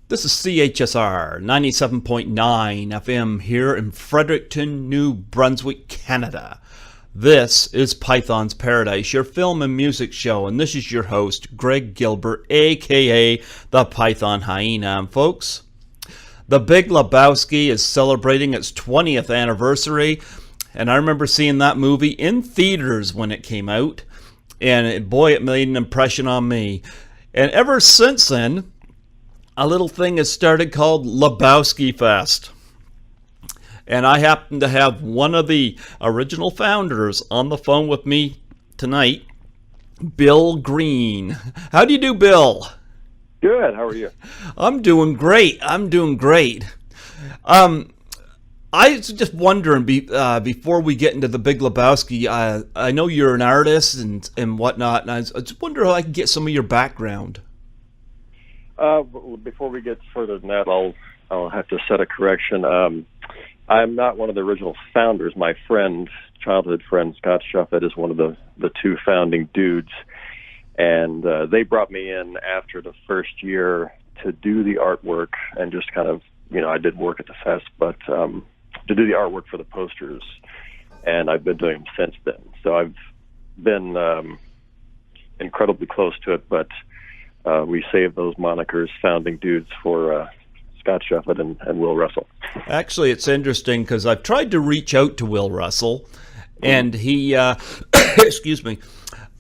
This is CHSR 97.9 FM here in Fredericton, New Brunswick, Canada. This is Python's Paradise, your film and music show, and this is your host, Greg Gilbert, aka the Python Hyena. And folks, the Big Lebowski is celebrating its 20th anniversary, and I remember seeing that movie in theaters when it came out, and boy, it made an impression on me. And ever since then, a little thing has started called Lebowski Fest. And I happen to have one of the original founders on the phone with me tonight, Bill Green. How do you do, Bill? Good. How are you? I'm doing great. I was just wondering, before we get into the Big Lebowski, I know you're an artist and whatnot, and I just wonder how I can get some of your background. Before we get further than that, I'll have to set a correction. I'm not one of the original founders. My childhood friend Scott Shuffett is one of the two founding dudes, and they brought me in after the first year to do the artwork and just kind of, I did work at the fest, but to do the artwork for the posters, and I've been doing them since then. So I've been incredibly close to it, but we saved those monikers, founding dudes, for Scott Shuffett and Will Russell. Actually, it's interesting because I've tried to reach out to Will Russell, and he, excuse me,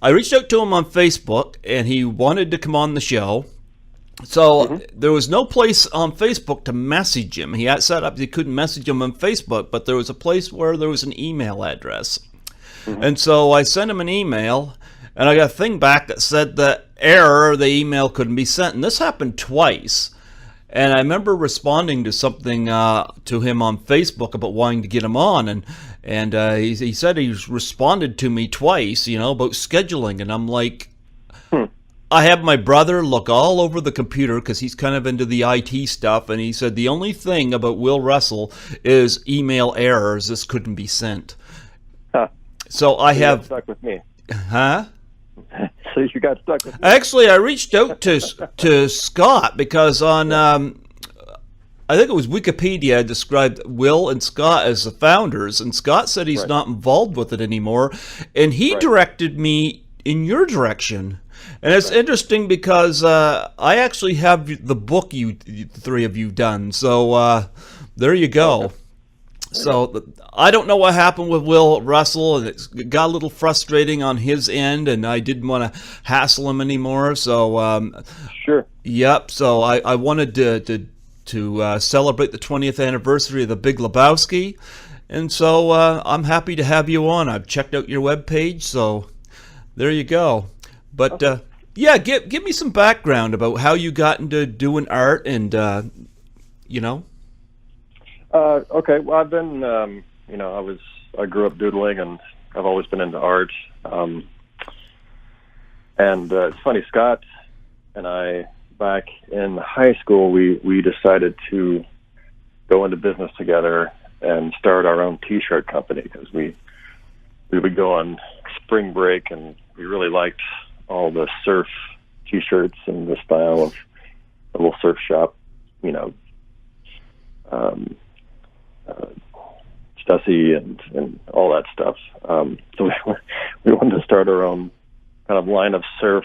I reached out to him on Facebook, and he wanted to come on the show. So there was no place on Facebook to message him. He had set up, you couldn't message him on Facebook, but there was a place where there was an email address. And so I sent him an email, and I got a thing back that said that the email couldn't be sent. And this happened twice. And I remember responding to something to him on Facebook about wanting to get him on. And he said he's responded to me twice, about scheduling. And I'm like, I have my brother look all over the computer because he's kind of into the IT stuff. And he said the only thing about Will Russell is email errors. This couldn't be sent. So I have... stuck with me. Huh? So you got stuck with me. Actually, I reached out to Scott because on, I think it was Wikipedia, described Will and Scott as the founders, and Scott said he's not involved with it anymore, and he directed me in your direction. And it's interesting because I actually have the book the three of you done, so there you go. Okay. So I don't know what happened with Will Russell, and it got a little frustrating on his end, and I didn't want to hassle him anymore. So sure. Yep. So I wanted to celebrate the 20th anniversary of the Big Lebowski, and so I'm happy to have you on. I've checked out your webpage, so there you go. But yeah, give me some background about how you got into doing art, and Okay. Well, I've been, I grew up doodling, and I've always been into art. And it's funny, Scott and I, back in high school, we decided to go into business together and start our own T-shirt company because we would go on spring break, and we really liked all the surf T-shirts and the style of a little surf shop, Stussy and all that stuff. So we wanted to start our own kind of line of surf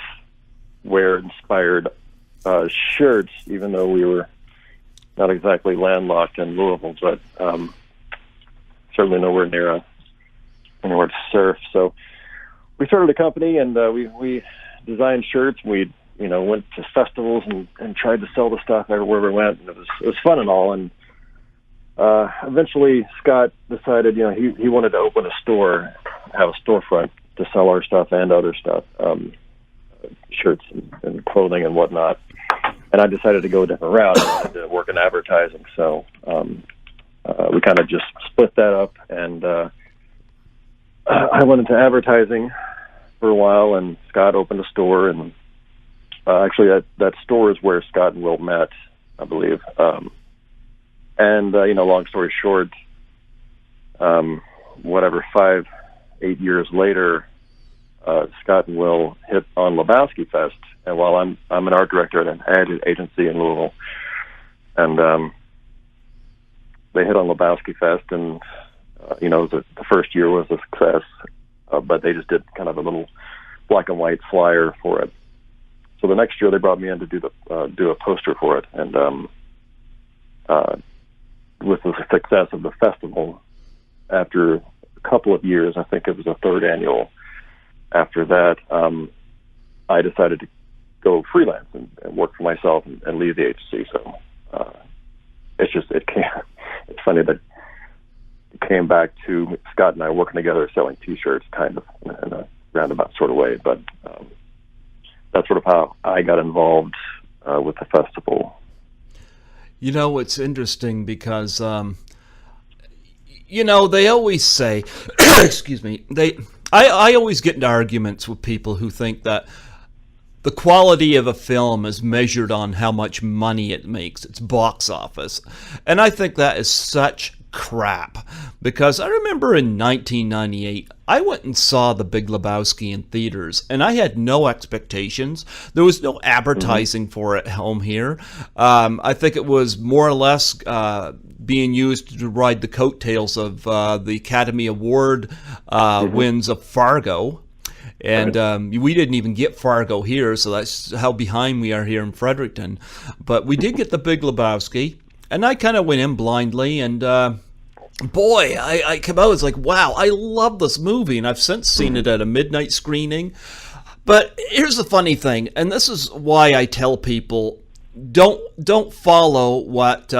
wear inspired shirts, even though we were not exactly landlocked in Louisville, but certainly nowhere near anywhere to surf. So we started a company, and we designed shirts. We went to festivals and tried to sell the stuff everywhere we went, and it was fun and all. And eventually Scott decided, he wanted to open a store, have a storefront to sell our stuff and other stuff, shirts and clothing and whatnot. And I decided to go a different route. I wanted to work in advertising. So, we kind of just split that up, and, I went into advertising for a while, and Scott opened a store, and, actually that store is where Scott and Will met, I believe. And, long story short, 5-8 years later, Scott and Will hit on Lebowski Fest. And while I'm an art director at an ad agency in Louisville, and they hit on Lebowski Fest, and the first year was a success, but they just did kind of a little black and white flyer for it. So the next year they brought me in to do a poster for it, and with the success of the festival, after a couple of years, I think it was the third annual. After that, I decided to go freelance and work for myself and leave the agency. So it's funny that it came back to Scott and I working together selling T-shirts, kind of in a roundabout sort of way. But that's sort of how I got involved with the festival. It's interesting because, they always say, excuse me, I always get into arguments with people who think that the quality of a film is measured on how much money it makes, its box office. And I think that is such crap, because I remember in 1998, I went and saw The Big Lebowski in theaters, and I had no expectations. There was no advertising for it home here. I think it was more or less being used to ride the coattails of the Academy Award wins of Fargo. And we didn't even get Fargo here, so that's how behind we are here in Fredericton. But we did get The Big Lebowski, and I kind of went in blindly, and boy, I came out, I was like, wow, I love this movie, and I've since seen it at a midnight screening. But here's the funny thing, and this is why I tell people, don't follow what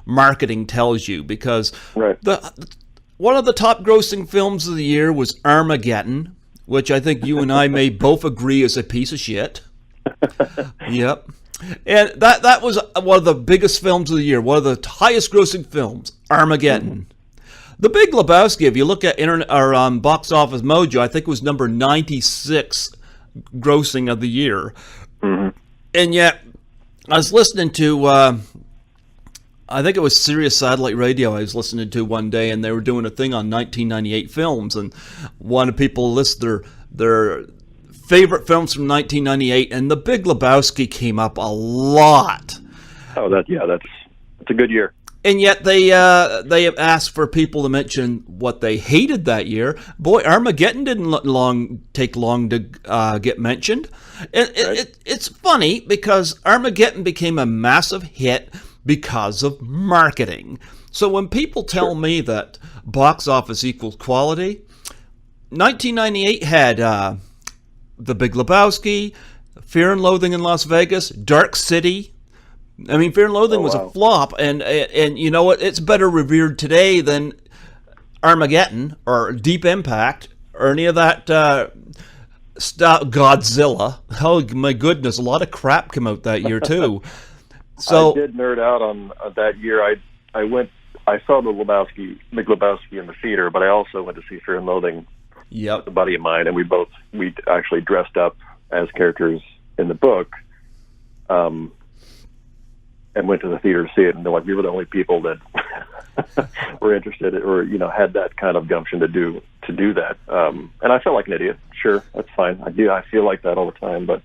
marketing tells you, because one of the top grossing films of the year was Armageddon, which I think you and I may both agree is a piece of shit. Yep. And that was one of the biggest films of the year, one of the highest grossing films, Armageddon. The Big Lebowski, if you look at Box Office Mojo, I think it was number 96 grossing of the year. And yet, I was listening to, I think it was Sirius Satellite Radio I was listening to one day, and they were doing a thing on 1998 films, and one of people list their favorite films from 1998, and The Big Lebowski came up a lot. Oh, that's a good year. And yet they asked for people to mention what they hated that year. Boy, Armageddon didn't take long to get mentioned. It's funny because Armageddon became a massive hit because of marketing. So when people tell me that box office equals quality, 1998 had The Big Lebowski, Fear and Loathing in Las Vegas, Dark City. I mean, Fear and Loathing was a flop, and you know what? It's better revered today than Armageddon or Deep Impact or any of that stuff. Godzilla. Oh my goodness, a lot of crap came out that year too. So I did nerd out on that year. I saw the Big Lebowski in the theater, but I also went to see Fear and Loathing with a buddy of mine, and we actually dressed up as characters in the book, and went to the theater to see it. And we were the only people that were interested or had that kind of gumption to do that. And I felt like an idiot. Sure, that's fine. I feel like that all the time, but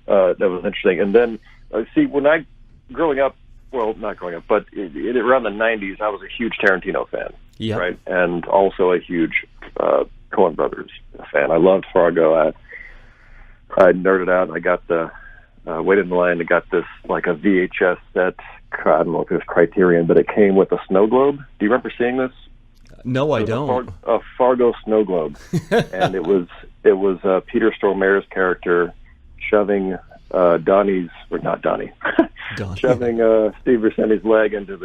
that was interesting. And then when growing up, well, not growing up, but around the 90s, I was a huge Tarantino fan, right? And also a huge Coen Brothers fan. I loved Fargo. I nerded out, and I got waited in the line and got this, like a VHS set. I don't know if it was Criterion, but it came with a snow globe. Do you remember seeing this? No, I don't. A Fargo snow globe. And it was Peter Stormare's character shoving shoving Steve Buscemi's leg into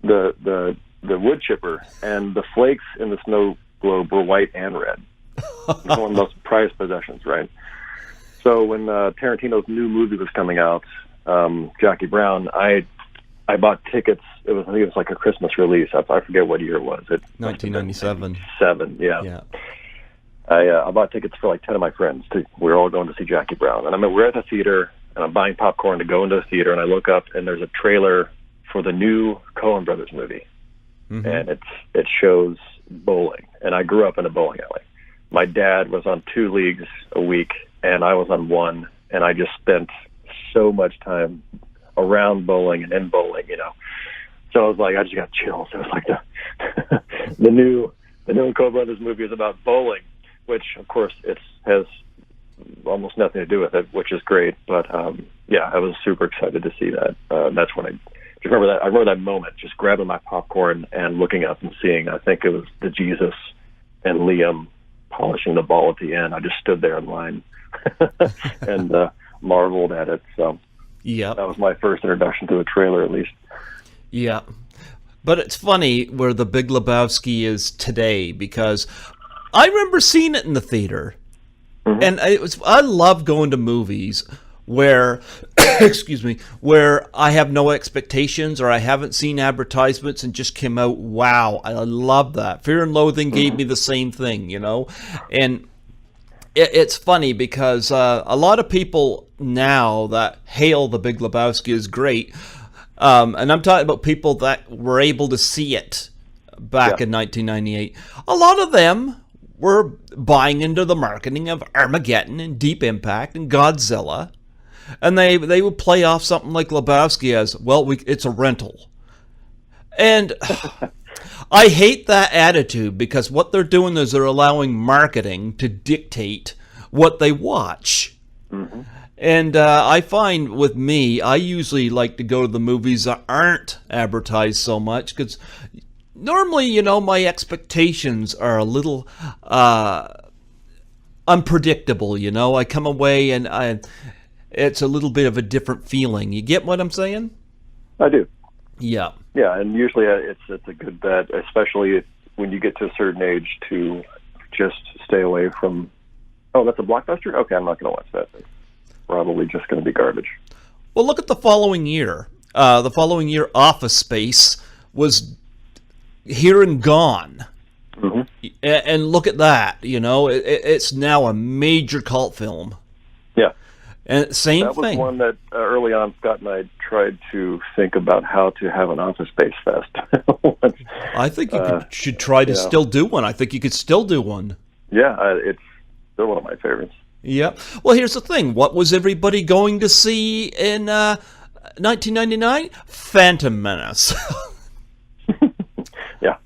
the wood chipper, and the flakes in the snow globe were white and red. It was one of the most prized possessions, right? So when Tarantino's new movie was coming out, Jackie Brown, I bought tickets. I think it was like a Christmas release. I forget what year it was. 1997. Yeah. I bought tickets for like 10 of my friends. We were all going to see Jackie Brown. And we're at the theater, and I'm buying popcorn to go into the theater, and I look up, and there's a trailer for the new Coen Brothers movie. And it shows bowling. And I grew up in a bowling alley. My dad was on 2 leagues a week, and I was on 1, and I just spent so much time around bowling and in bowling, So I was like, I just got chills. It was like the new Coen Brothers movie is about bowling, which of course it has almost nothing to do with it, which is great. But yeah, I was super excited to see that. That's when I just remember that. I remember that moment, just grabbing my popcorn and looking up and seeing. I think it was the Jesus and Liam polishing the ball at the end. I just stood there in line and marveled at it. So yeah, that was my first introduction to a trailer, at least. Yeah. But it's funny where the Big Lebowski is today, because I remember seeing it in the theater. Mm-hmm. And I love going to movies where, excuse me, where I have no expectations or I haven't seen advertisements and just came out, wow, I love that. Fear and Loathing gave me the same thing, And it's funny because a lot of people now that hail the Big Lebowski as great, and I'm talking about people that were able to see it back in 1998. A lot of them were buying into the marketing of Armageddon and Deep Impact and Godzilla. And they would play off something like Lebowski as, well, it's a rental. And I hate that attitude, because what they're doing is they're allowing marketing to dictate what they watch. Mm-hmm. And I find with me, I usually like to go to the movies that aren't advertised so much, because normally, my expectations are a little unpredictable, I come away and it's a little bit of a different feeling. You get what I'm saying? I do. Yeah. Yeah, and usually it's a good bet, especially when you get to a certain age, to just stay away from, oh, that's a blockbuster? Okay, I'm not going to watch that. It's probably just going to be garbage. Well, look at the following year. The following year, Office Space was here and gone. Mm-hmm. And look at that, it's now a major cult film. Yeah. And same that was thing. One that early on Scott and I tried to think about how to have an Office Space Fest. I think you should try to still do one. I think you could still do one. Yeah, it's still one of my favorites. Yeah. Well, here's the thing. What was everybody going to see in 1999? Phantom Menace. Yeah.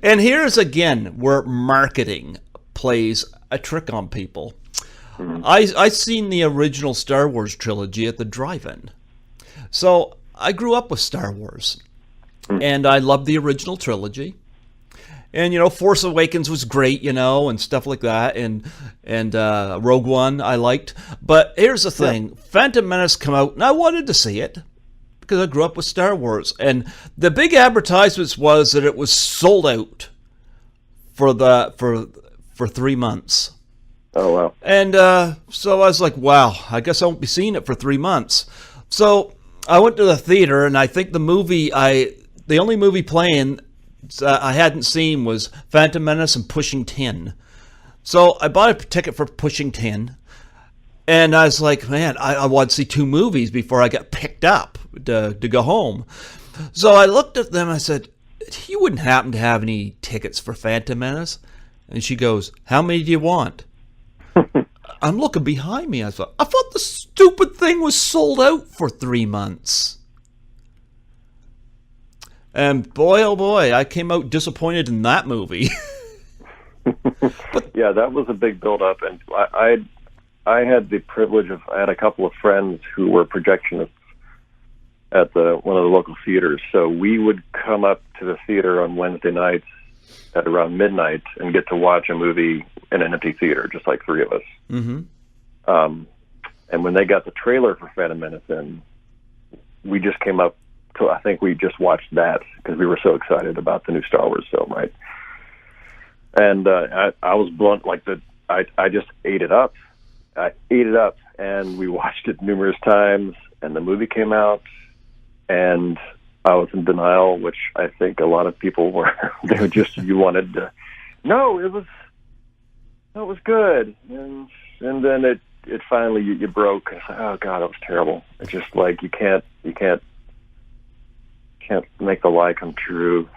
And here's again where marketing plays a trick on people. Mm-hmm. I seen the original Star Wars trilogy at the drive-in. So I grew up with Star Wars. Mm-hmm. And I loved the original trilogy. And, Force Awakens was great, and stuff like that. And Rogue One I liked. But here's the thing. Yeah. Phantom Menace come out, and I wanted to see it because I grew up with Star Wars. And the big advertisements was that it was sold out for 3 months. Oh, wow. And so I was like, wow, I guess I won't be seeing it for 3 months. So I went to the theater, and I think the only movie playing I hadn't seen was Phantom Menace and Pushing 10. So I bought a ticket for Pushing 10, and I was like, man, I want to see 2 movies before I got picked up to go home. So I looked at them, and I said, you wouldn't happen to have any tickets for Phantom Menace? And she goes, how many do you want? I'm looking behind me. I thought the stupid thing was sold out for 3 months. And boy, oh boy, I came out disappointed in that movie. But yeah, that was a big build-up, and I had the privilege of, I had a couple of friends who were projectionists at one of the local theaters, so we would come up to the theater on Wednesday nights at around midnight and get to watch a movie in an empty theater, just like 3 of us. Mm-hmm. And when they got the trailer for Phantom Menace in, we just came up to, I think we just watched that because we were so excited about the new Star Wars film, right? And I was blunt, I just ate it up. I ate it up, and we watched it numerous times, and the movie came out, and I was in denial, which I think a lot of people were. They were just, you wanted to, no, it was good. And then it finally, you broke. It's like, oh God, it was terrible. It's just like, you can't make the lie come true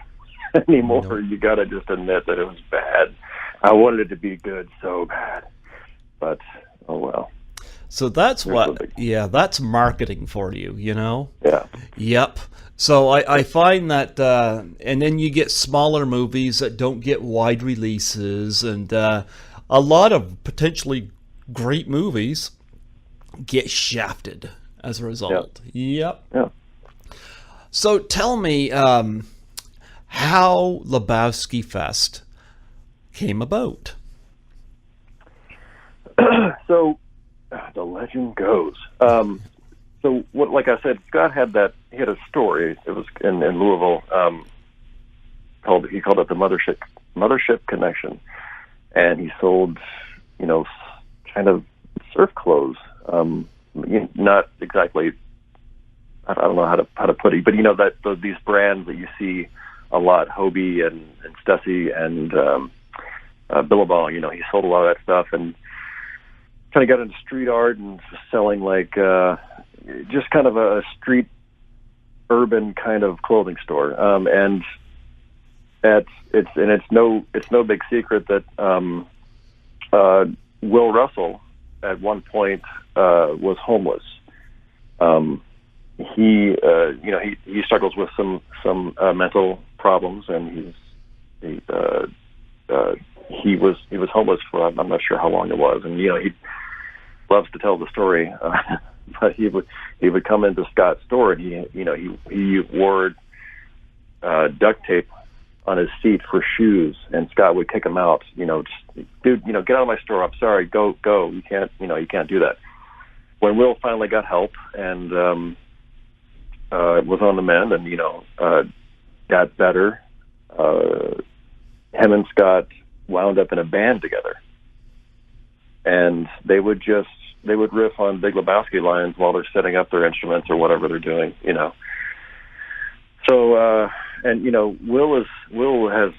anymore. No. You gotta just admit that it was bad. I wanted it to be good so bad, but oh well. So that's There's what, yeah, that's marketing for you, you know? Yeah. Yep. So I find that, and then you get smaller movies that don't get wide releases, and a lot of potentially great movies get shafted as a result. Yep. Yeah. So tell me how Lebowski Fest came about. So the legend goes. So what, like I said, Scott he had a story. It was in Louisville. He called it the Mothership Connection, and he sold, kind of surf clothes. Not exactly. I don't know how to put it, but these brands that you see a lot, Hobie and Stussy and Billabong. He sold a lot of that stuff and kind of got into street art and selling just kind of a street urban kind of clothing store. And it's no big secret that Will Russell at one point was homeless. He struggles with some mental problems, and he was homeless for I'm not sure how long it was, and he loves to tell the story, but he would come into Scott's store, and he wore duct tape on his feet for shoes, and Scott would kick him out. Just, dude, get out of my store. I'm sorry. Go. You can't do that. When Will finally got help and was on the mend and got better, him and Scott wound up in a band together, and they would riff on Big Lebowski lines while they're setting up their instruments or whatever they're doing. So Will has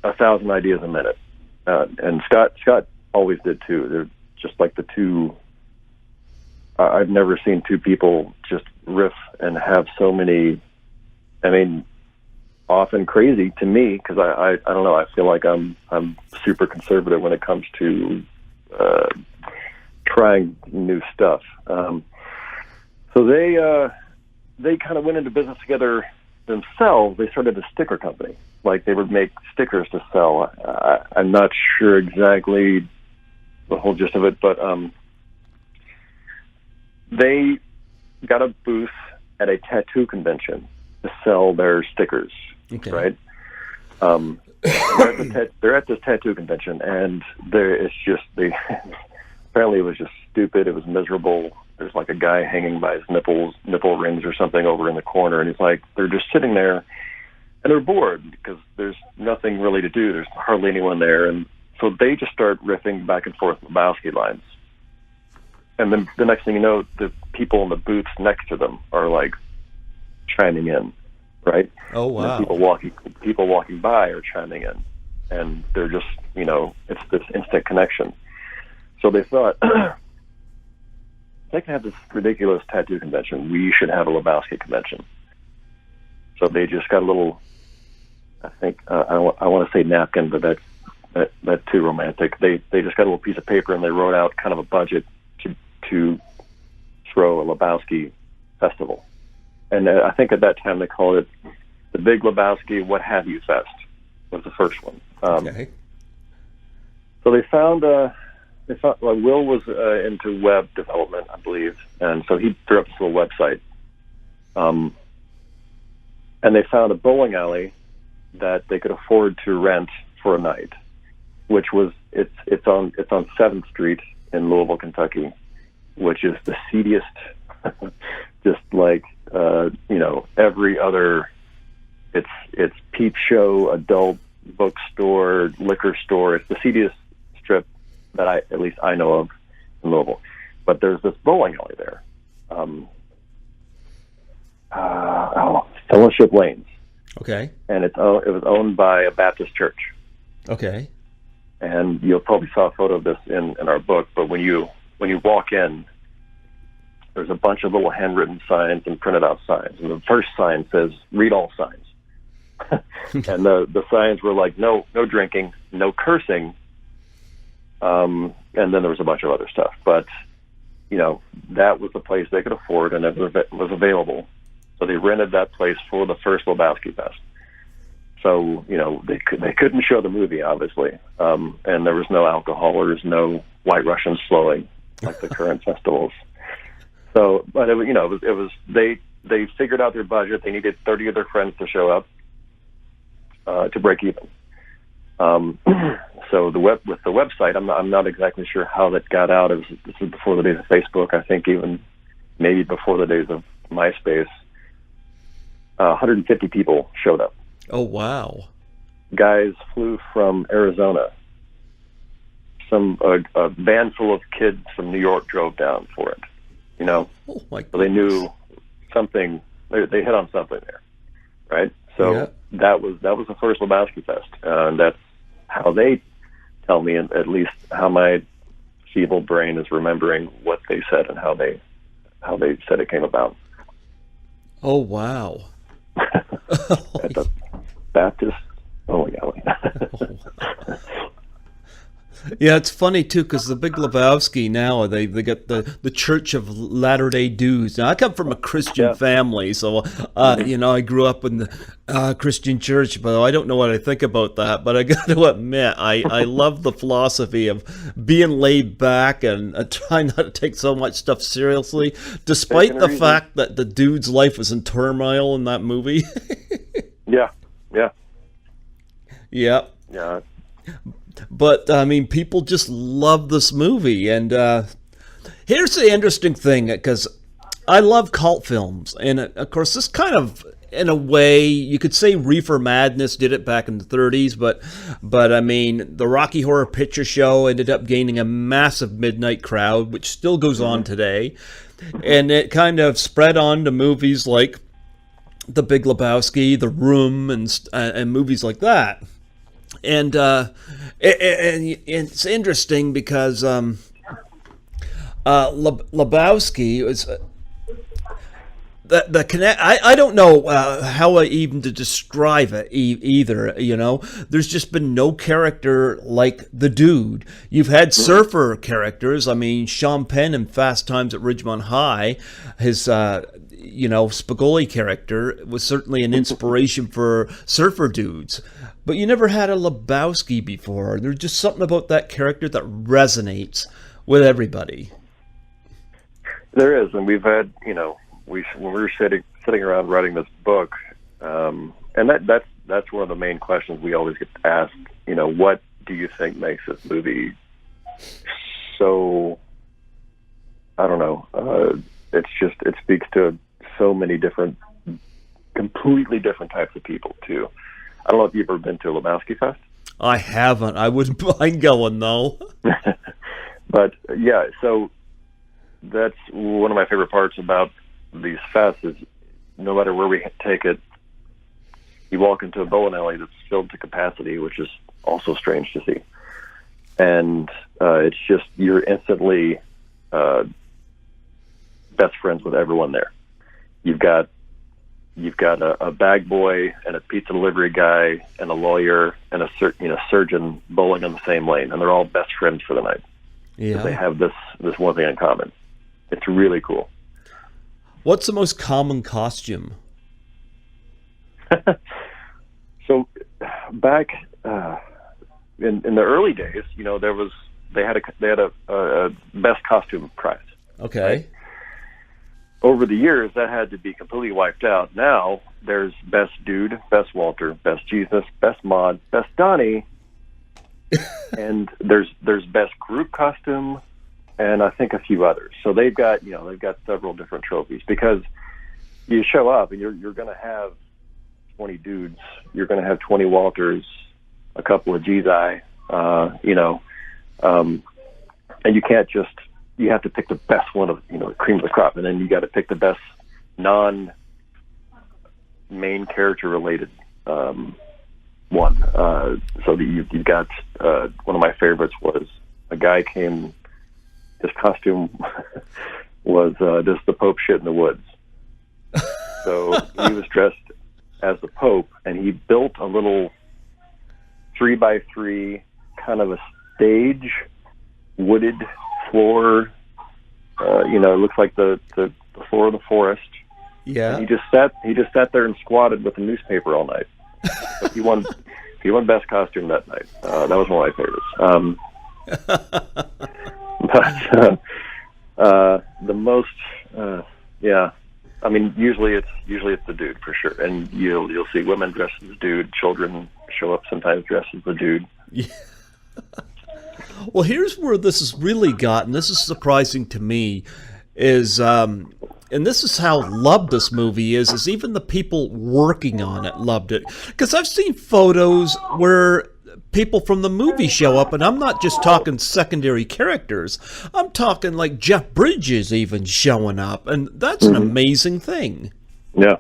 1,000 ideas a minute, and Scott always did too. They're just like the two. I've never seen two people just riff and have so many. I mean, often crazy to me, because I don't know. I feel like I'm super conservative when it comes to trying new stuff. So they kind of went into business together themselves. They started a sticker company. Like, they would make stickers to sell. I'm not sure exactly the whole gist of it, but they got a booth at a tattoo convention to sell their stickers. Okay. Right? They're at this tattoo convention, and apparently it was just stupid. It was miserable. There's like a guy hanging by his nipple rings or something over in the corner, and he's like, they're just sitting there, and they're bored because there's nothing really to do. There's hardly anyone there, and so they just start riffing back and forth Lebowski lines. And then the next thing you know, the people in the booths next to them are like chiming in, right? Oh, wow. And people walking by are chiming in, and they're just, it's this instant connection. So they thought, they can have this ridiculous tattoo convention. We should have a Lebowski convention. So they just got a little, I think, I want to say napkin, but that's too romantic. They just got a little piece of paper, and they wrote out kind of a budget to throw a Lebowski festival. And I think at that time they called it the Big Lebowski What Have You Fest was the first one. Okay. So they found Will was into web development, I believe, and so he threw up this little website. And they found a bowling alley that they could afford to rent for a night, which was it's on 7th Street in Louisville, Kentucky, which is the seediest, just like every other. It's peep show, adult bookstore, liquor store. It's the seediest strip that at least I know of in Louisville. But there's this bowling alley there, Fellowship Lanes. Okay. And it was owned by a Baptist church. Okay. And you'll probably saw a photo of this in our book. But when you walk in, there's a bunch of little handwritten signs and printed out signs. And the first sign says, "Read all signs." And the signs were like, no drinking, no cursing. And then there was a bunch of other stuff. But that was the place they could afford, and it was available. So they rented that place for the first Lebowski Fest. So, they couldn't show the movie, obviously. And there was no alcohol, or there's no White Russian slowing like the current festivals. So, but it was they figured out their budget. They needed 30 of their friends to show up to break even. So with the website, I'm not exactly sure how that got out. This was before the days of Facebook. I think even maybe before the days of MySpace. 150 people showed up. Oh, wow. Guys flew from Arizona. A van full of kids from New York drove down for it. Oh my so they knew something. They hit on something there, right? So that was the first Lebowski Fest, and that's how they tell me, at least how my feeble brain is remembering what they said and how they said it came about. Oh, wow. At the Baptist. Oh, yeah. Yeah, it's funny too, because the Big Lebowski now they got the Church of Latter-day Dudes. Now I come from a Christian family, so I grew up in the Christian church, but I don't know what I think about that. But I got to admit, I love the philosophy of being laid back and trying not to take so much stuff seriously, despite the fact that the dude's life was in turmoil in that movie. Yeah. But, I mean, people just love this movie. And here's the interesting thing, because I love cult films. And, of course, this kind of, in a way, you could say Reefer Madness did it back in the 30s. But I mean, the Rocky Horror Picture Show ended up gaining a massive midnight crowd, which still goes on today. And it kind of spread on to movies like The Big Lebowski, The Room, and movies like that. And it's interesting because Lebowski was the connect. I don't know how even to describe it either. There's just been no character like the dude. You've had surfer characters. I mean, Sean Penn in Fast Times at Ridgemont High, his Spicoli character was certainly an inspiration for surfer dudes. But you never had a Lebowski before. There's just something about that character that resonates with everybody. There is, and we've had, when we were sitting around writing this book, and that's one of the main questions we always get asked. What do you think makes this movie so? I don't know. It speaks to so many completely different types of people too. I don't know if you've ever been to a Lebowski Fest. I haven't. I wouldn't mind going, though. But, yeah, so that's one of my favorite parts about these fests is no matter where we take it, you walk into a bowling alley that's filled to capacity, which is also strange to see. And it's just, you're instantly best friends with everyone there. You've got a bag boy and a pizza delivery guy and a lawyer and a surgeon bowling in the same lane, and they're all best friends for the night. Yeah, they have this one thing in common. It's really cool. What's the most common costume? So back in the early days, they had a best costume prize. Okay. Right? Over the years, that had to be completely wiped out. Now, there's Best Dude, Best Walter, Best Jesus, Best Maud, Best Donnie, and there's Best Group Costume, and I think a few others. So they've got several different trophies because you show up and you're going to have 20 dudes, you're going to have 20 Walters, a couple of Gzi, and you can't just. You have to pick the best one of cream of the crop, and then you got to pick the best non-main character related one. So you've got one of my favorites was a guy came. His costume was just the Pope shit in the woods. So he was dressed as the Pope, and he built a little 3x3 kind of a stage, wooded floor It looks like the floor of the forest. Yeah. And he just sat there and squatted with a newspaper all night. But he won best costume that night. That was one of my favorites. But the most, yeah. I mean, usually it's the dude for sure, and you'll see women dressed as the dude, children show up sometimes dressed as the dude. Yeah. Well, here's where this has really gotten. This is surprising to me, is and this is how loved this movie is even the people working on it loved it, because I've seen photos where people from the movie show up, and I'm not just talking secondary characters. I'm talking like Jeff Bridges even showing up, and that's an amazing thing. Yeah,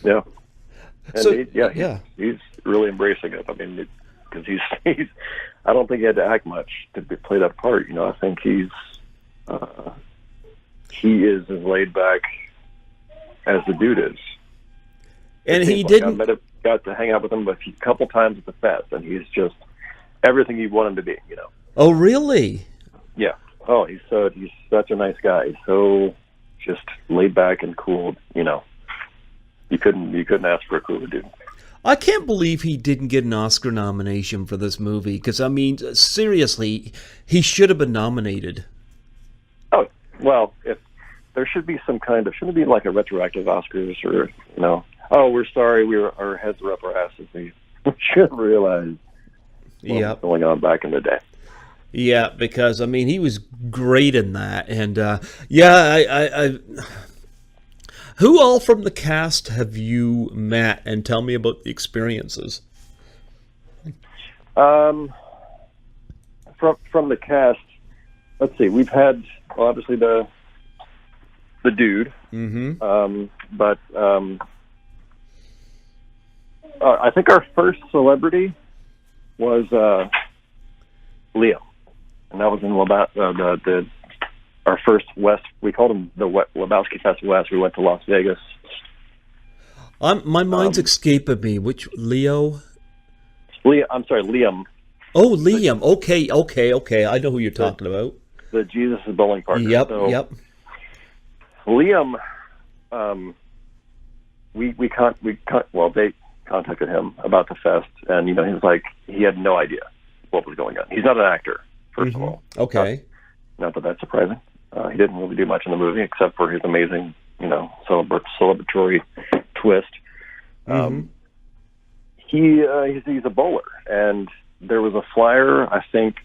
yeah. And so, he's really embracing it. I mean, because he's I don't think he had to act much to play that part. I think he is as laid back as the dude is. And he didn't. I got to hang out with him a couple times at the fest, and he's just everything you want him to be. Oh, really? Yeah. Oh, he's such a nice guy. He's so just laid back and cool. You couldn't ask for a cooler dude. I can't believe he didn't get an Oscar nomination for this movie, because, I mean, seriously, he should have been nominated. Oh, well, if there should be shouldn't it be like a retroactive Oscars or, oh, we're sorry, our heads were up our asses. We should have realized what was going on back in the day. Yeah, because, I mean, he was great in that. And, I who all from the cast have you met, and tell me about the experiences? From the cast, let's see. We've had obviously the dude, but I think our first celebrity was Leo, and that was in our first West. We called him the Lebowski Fest West. We went to Las Vegas. My mind's escaping me. Which Leo? I'm sorry, Liam. Oh, Liam. Okay. I know who you're talking about. The Jesus' bowling partner. Yep. Liam, they contacted him about the fest, and he was like, he had no idea what was going on. He's not an actor, first of all. Okay. Not that that's surprising. He didn't really do much in the movie except for his amazing, celebratory twist. He's a bowler, and there was a flyer, I think,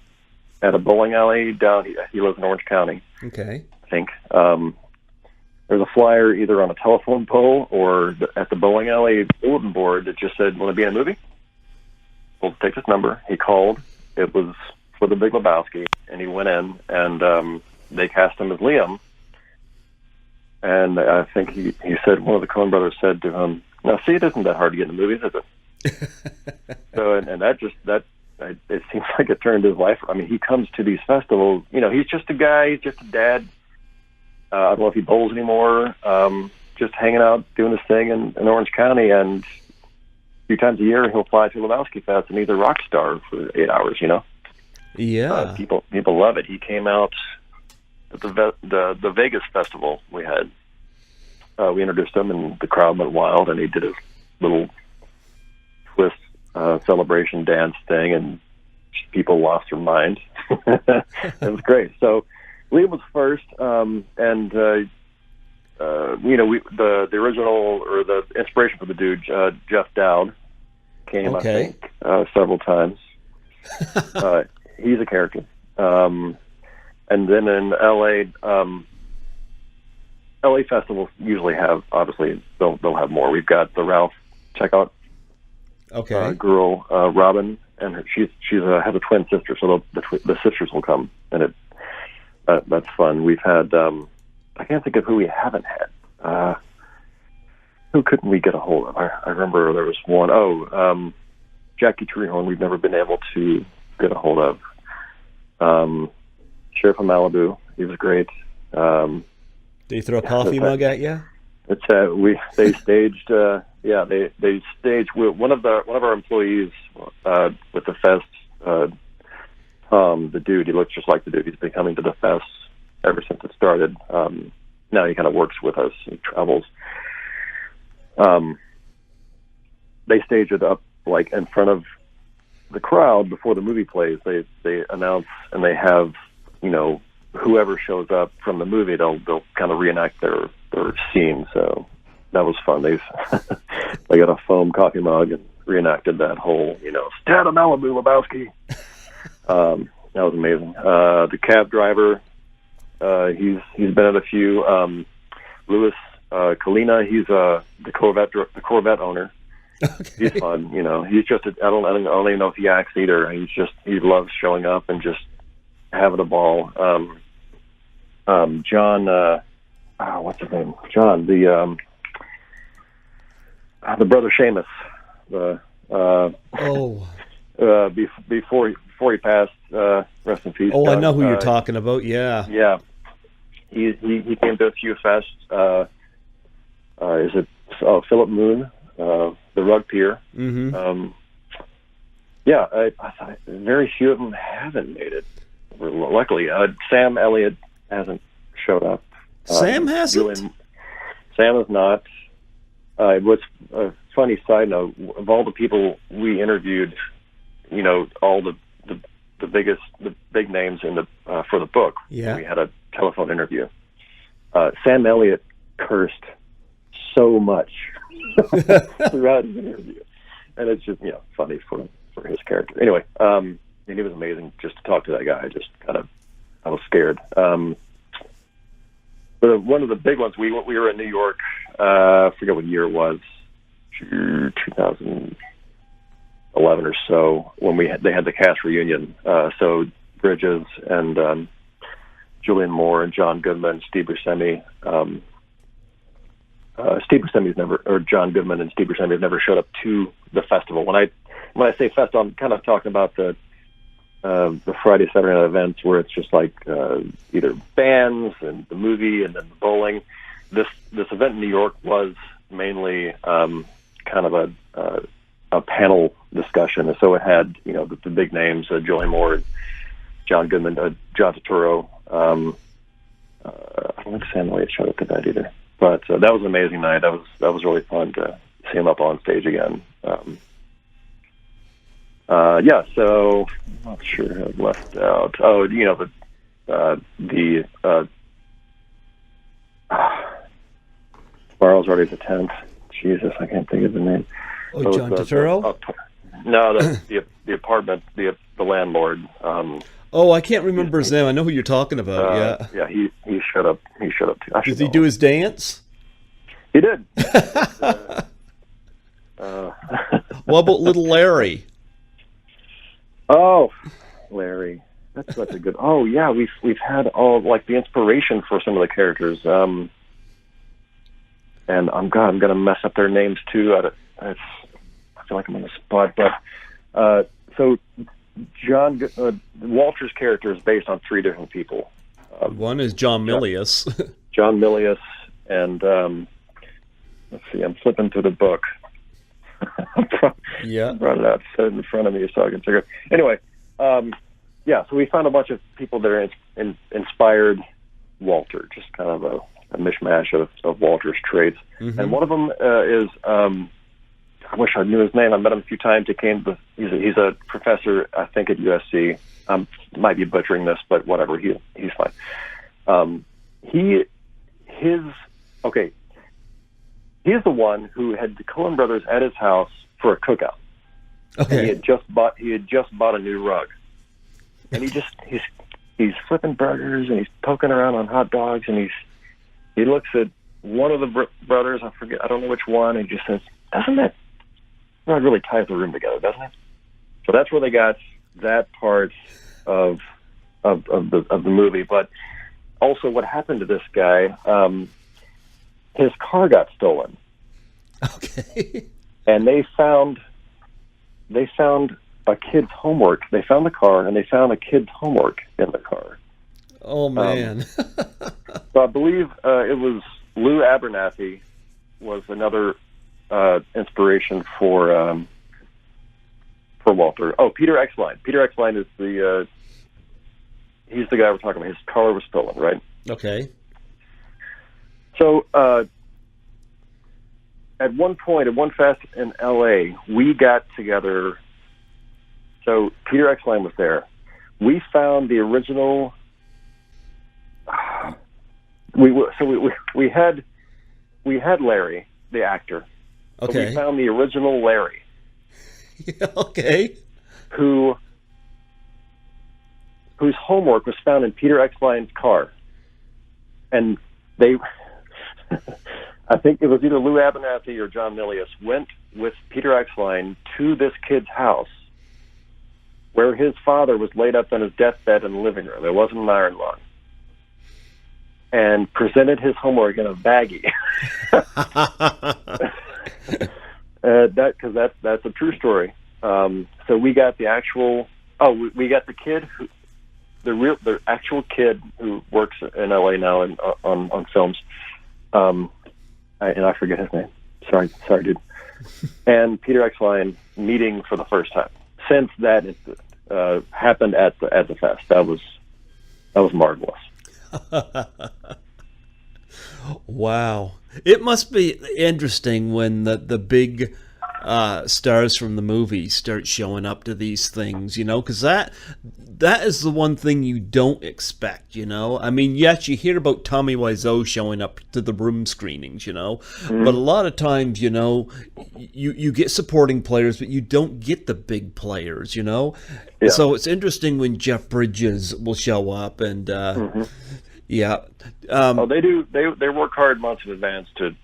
at a bowling alley down. He lives in Orange County. Okay. I think there's a flyer either on a telephone pole or at the bowling alley bulletin board that just said, "Want to be in a movie? Well, take this number." He called. It was for the Big Lebowski, and he went in, and they cast him as Liam. And I think he said, one of the Coen brothers said to him, "Now, see, it isn't that hard to get in the movies, is it?" So, and it seems like it turned his life. I mean, he comes to these festivals. He's just a guy. He's just a dad. I don't know if he bowls anymore. Just hanging out, doing his thing in Orange County, and a few times a year he'll fly to Lebowski Fest and he's a rock star for 8 hours. Yeah. People love it. He came out at the Vegas festival we had. We introduced him, and the crowd went wild, and he did his little twist celebration dance thing, and people lost their mind. It was great. So Liam was first, and the original or the inspiration for the dude, Jeff Dowd, came, I think, several times. He's a character. And then in LA, LA festivals usually have, obviously, they'll have more. We've got the Ralph Checkout girl, Robin, and she's has a twin sister, so the sisters will come, and that's fun. We've had, I can't think of who we haven't had. Who couldn't we get a hold of? I remember there was one. Jackie Treehorn, we've never been able to get a hold of. Sheriff of Malibu, he was great. Did he throw a coffee mug at you? They staged. They staged one of our employees with the fest. The dude, he looks just like the dude. He's been coming to the fest ever since it started. Now he kind of works with us and travels. They stage it up like in front of the crowd before the movie plays. They announce, and they have, you know, whoever shows up from the movie, they'll kind of reenact their scene. So that was fun. They got a foam coffee mug and reenacted that whole, you know, "Stand a Malibu, Lebowski." That was amazing. The cab driver, he's been at a few. Louis Kalina, he's the Corvette owner. Okay. He's fun, you know. He's just I don't even know if he acts either. He loves showing up and just having a ball. John, what's his name? John, the brother Seamus. Before he passed, rest in peace. Oh, John, I know who you're talking about. Yeah. Yeah. He came to a few fests. Is it Philip Moon, the Rug Pier? Mm-hmm. Yeah, I thought very few of them haven't made it. Luckily, Sam Elliott hasn't showed up. Sam hasn't? Sam is not. What's a funny side note, of all the people we interviewed, you know, all the big names in the for the book, yeah, we had a telephone interview. Sam Elliott cursed so much throughout his interview, and it's just, you know, funny for his character. Anyway, and he was amazing. Just to talk to that guy, I was scared. But one of the big ones, we were in New York. I forget what year it was, 2011 or so, when they had the cast reunion. So Bridges and Julianne Moore and John Goodman, Steve Buscemi. Steve Buscemi's John Goodman and Steve Buscemi have never showed up to the festival. When I say festival, I'm kind of talking about the Friday, Saturday night events where it's just like either bands and the movie and then the bowling. This event in New York was mainly kind of a panel discussion, and so it had, you know, the big names, Julianne Moore, John Goodman, John Turturro. I don't think Sam Elliott showed up to that either, but that was an amazing night. That was really fun to see him up on stage again. Yeah, so I'm not sure who I've left out. Oh, you know, the Charles already the 10th. Jesus, I can't think of the name. Oh, John Turturro? No, the apartment, the landlord. Oh, I can't remember his name. I know who you're talking about. Yeah, he showed up. He showed up too. Did he do his dance? He did. What about little Larry? Oh, Larry, that's such a good. Oh yeah, we've had all like the inspiration for some of the characters. And I'm gonna mess up their names too. I feel like I'm on the spot, but so Walter's character is based on three different people. One is John Milius. John Milius, and let's see, I'm flipping through the book. Yeah, brought it out, set it in front of me so I can figure. Anyway, yeah, so we found a bunch of people that are inspired Walter, just kind of a mishmash of Walter's traits. Mm-hmm. And one of them is, I wish I knew his name. I met him a few times. He's a professor, I think, at USC. Might be butchering this, but whatever. He's fine. He's the one who had the Coen brothers at his house for a cookout. Okay. And he had just bought a new rug, and he's flipping burgers and he's poking around on hot dogs, and he looks at one of the brothers. I forget. I don't know which one. And he just says, "Doesn't that rug really ties the room together? Doesn't it?" So that's where they got that part of the movie. But also, what happened to this guy? His car got stolen. Okay. And they found a kid's homework. They found the car, and they found a kid's homework in the car. Oh, man. So I believe it was Lou Abernathy was another inspiration for Walter. Oh, Peter Exline. Peter Exline is he's the guy we're talking about. His car was stolen, right? Okay. So at one point, at one fest in L.A., we got together. So Peter Exline was there. We found the original. We had Larry, the actor. But Okay. we found the original Larry, Yeah, okay. whose homework was found in Peter Exline's car, and they. I think it was either Lou Abernathy or John Milius went with Peter Exline to this kid's house where his father was laid up on his deathbed in the living room. There wasn't an iron lung. And presented his homework in a baggie. That's a true story. So we got the actual. Oh, we got the kid the actual kid who works in LA now and on films. And I forget his name. Sorry, dude. And Peter Exline meeting for the first time since that happened at the fest. That was marvelous. Wow. It must be interesting when the big stars from the movie start showing up to these things, because that is the one thing you don't expect, I mean, yes, you hear about Tommy Wiseau showing up to the room screenings, Mm-hmm. but a lot of times, you get supporting players, but you don't get the big players, Yeah. So it's interesting when Jeff Bridges will show up and Mm-hmm. yeah. They do. They work hard months in advance to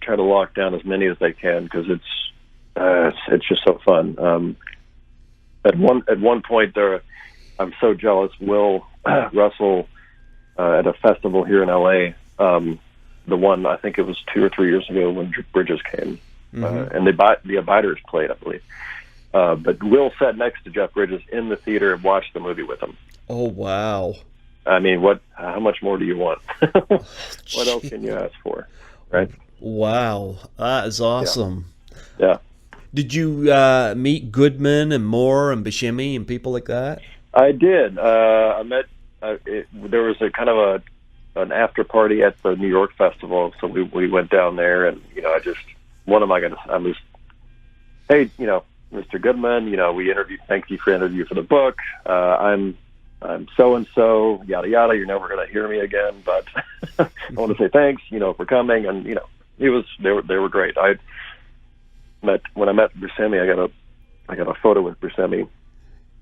try to lock down as many as they can because it's just so fun. At one point there, I'm so jealous. Will Russell at a festival here in LA, the one I think it was 2 or 3 years ago when Bridges came, and the Abiders played, I believe. But Will sat next to Jeff Bridges in the theater and watched the movie with him. Oh wow. I mean, how much more do you want? What else can you ask for, right? Wow, that is awesome. Yeah. Did you meet Goodman and Moore and Buscemi and people like that? I did. I met. There was a kind of an after party at the New York Festival, so we went down there, and what am I going to? I was, hey, Mr. Goodman, we interviewed. Thank you for interview for the book. I'm so and so, yada yada. You're never going to hear me again, but I want to say thanks, for coming, and they were great. When I met Buscemi, I got a photo with Buscemi.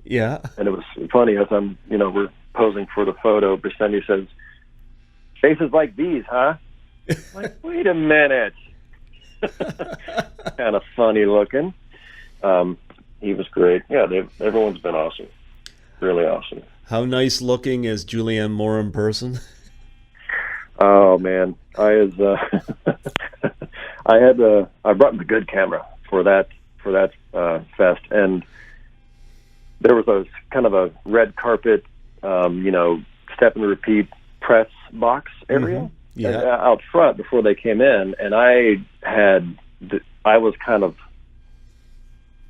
Yeah. And it was funny as we're posing for the photo. Buscemi says, "Faces like these, huh?" I'm like, wait a minute. Kind of funny looking. He was great. Yeah, everyone's been awesome. Really awesome. How nice looking is Julianne Moore in person? Oh man, I brought the good camera for that fest, and there was a kind of a red carpet, step and repeat press box area out front before they came in, and I was kind of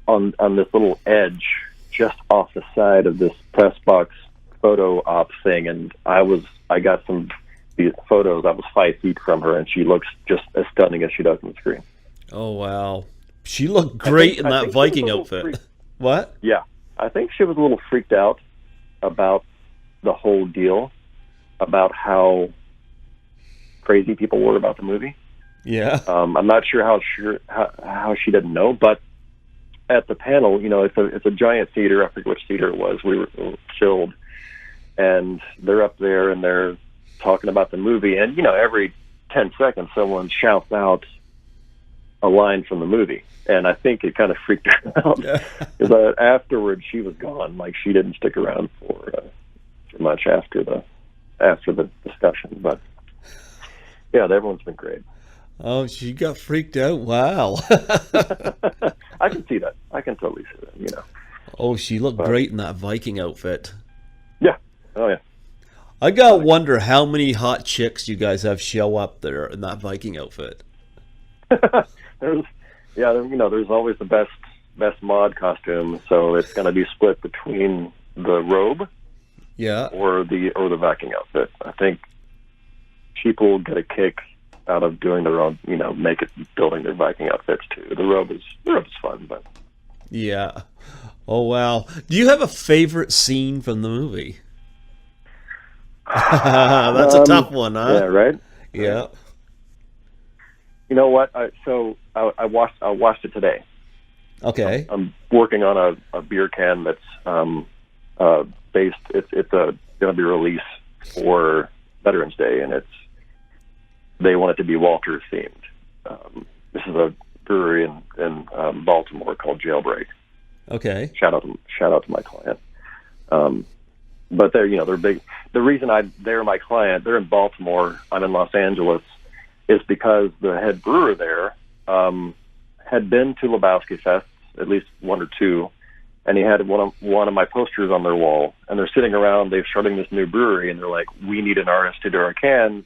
on this little edge just off the side of this press box photo op thing, and I got these photos. I was 5 feet from her, and she looks just as stunning as she does on the screen. Oh wow, she looked great in that Viking outfit. What? Yeah, I think she was a little freaked out about the whole deal, about how crazy people were about the movie. Yeah. I'm not sure how she didn't know, but at the panel, it's a giant theater. I forget which theater it was. We were filled, and they're up there and they're talking about the movie, and every 10 seconds someone shouts out a line from the movie, and I think it kind of freaked her out because afterwards she was gone. Like, she didn't stick around for much after the discussion, but yeah, everyone's been great. Oh, she got freaked out. Wow. I can see that. I can totally see that. Oh, she looked great in that Viking outfit. Yeah. Oh yeah. I gotta wonder how many hot chicks you guys have show up there in that Viking outfit. There's always the best mod costume, so it's going to be split between the robe, yeah, or the Viking outfit. I think people get a kick out of doing their own, building their Viking outfits too. The robe is fun, but Yeah. Oh, wow. Do you have a favorite scene from the movie? That's a tough one, huh? yeah, right. Yeah. You know what? I watched it today. Okay. I'm working on a beer can that's based. It's going to be released for Veterans Day, and they want it to be Walter themed. This is a brewery in Baltimore called Jailbreak. Okay. Shout out to my client. But they're big. The reason they're my client, they're in Baltimore, I'm in Los Angeles, is because the head brewer there had been to Lebowski Fest, at least one or two, and he had one of my posters on their wall, and they're sitting around, they're starting this new brewery, and they're like, we need an artist to do our cans,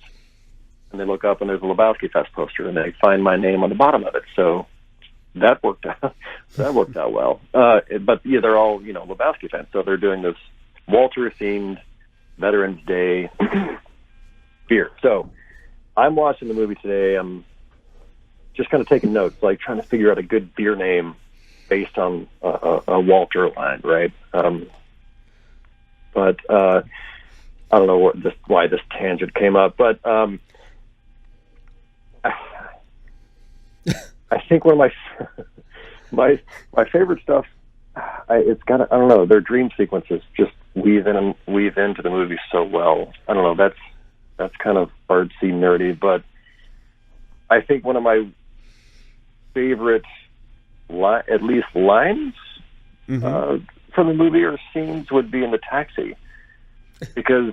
and they look up and there's a Lebowski Fest poster, and they find my name on the bottom of it, so that worked out. That worked out well. But yeah, they're all, Lebowski fans, so they're doing this Walter-themed Veterans Day beer. So I'm watching the movie today. I'm just kind of taking notes, like trying to figure out a good beer name based on a Walter line, right? But I don't know why this tangent came up, but I think one of my favorite stuff. I don't know. Their dream sequences just weave into the movie so well. I don't know. That's kind of artsy, nerdy, but I think one of my favorite, at least lines from the movie or scenes would be in the taxi, because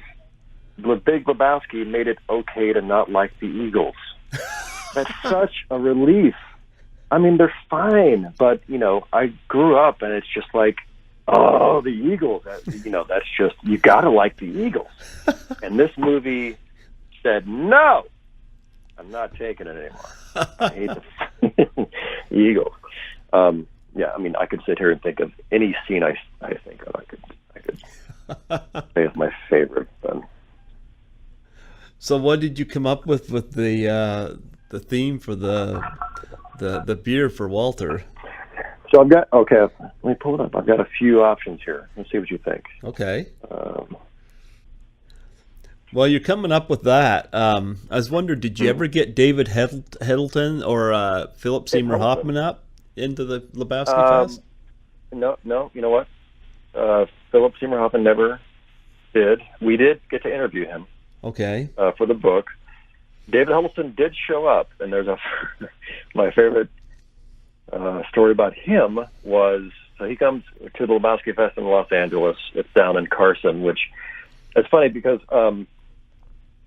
the Big Lebowski made it okay to not like the Eagles. That's such a relief. I mean, they're fine, but, I grew up and it's just like, oh, the Eagles, that's just, you got to like the Eagles. And this movie said, no, I'm not taking it anymore. I hate the Eagles. Yeah, I mean, I could sit here and think of any scene I think of. I could say it's my favorite. But. So what did you come up with the theme for the beer for Walter? So let me pull it up. I've got a few options here. Let's see what you think. Okay. Well, you're coming up with that. I was wondering, did you ever get David Heddleton or Philip Seymour Hoffman up into the Lebowski Fest? No. You know what? Philip Seymour Hoffman never did. We did get to interview him. Okay. For the book. David Huddleston did show up, and there's my favorite story about him was, so he comes to the Lebowski Fest in Los Angeles. It's down in Carson, which it's funny because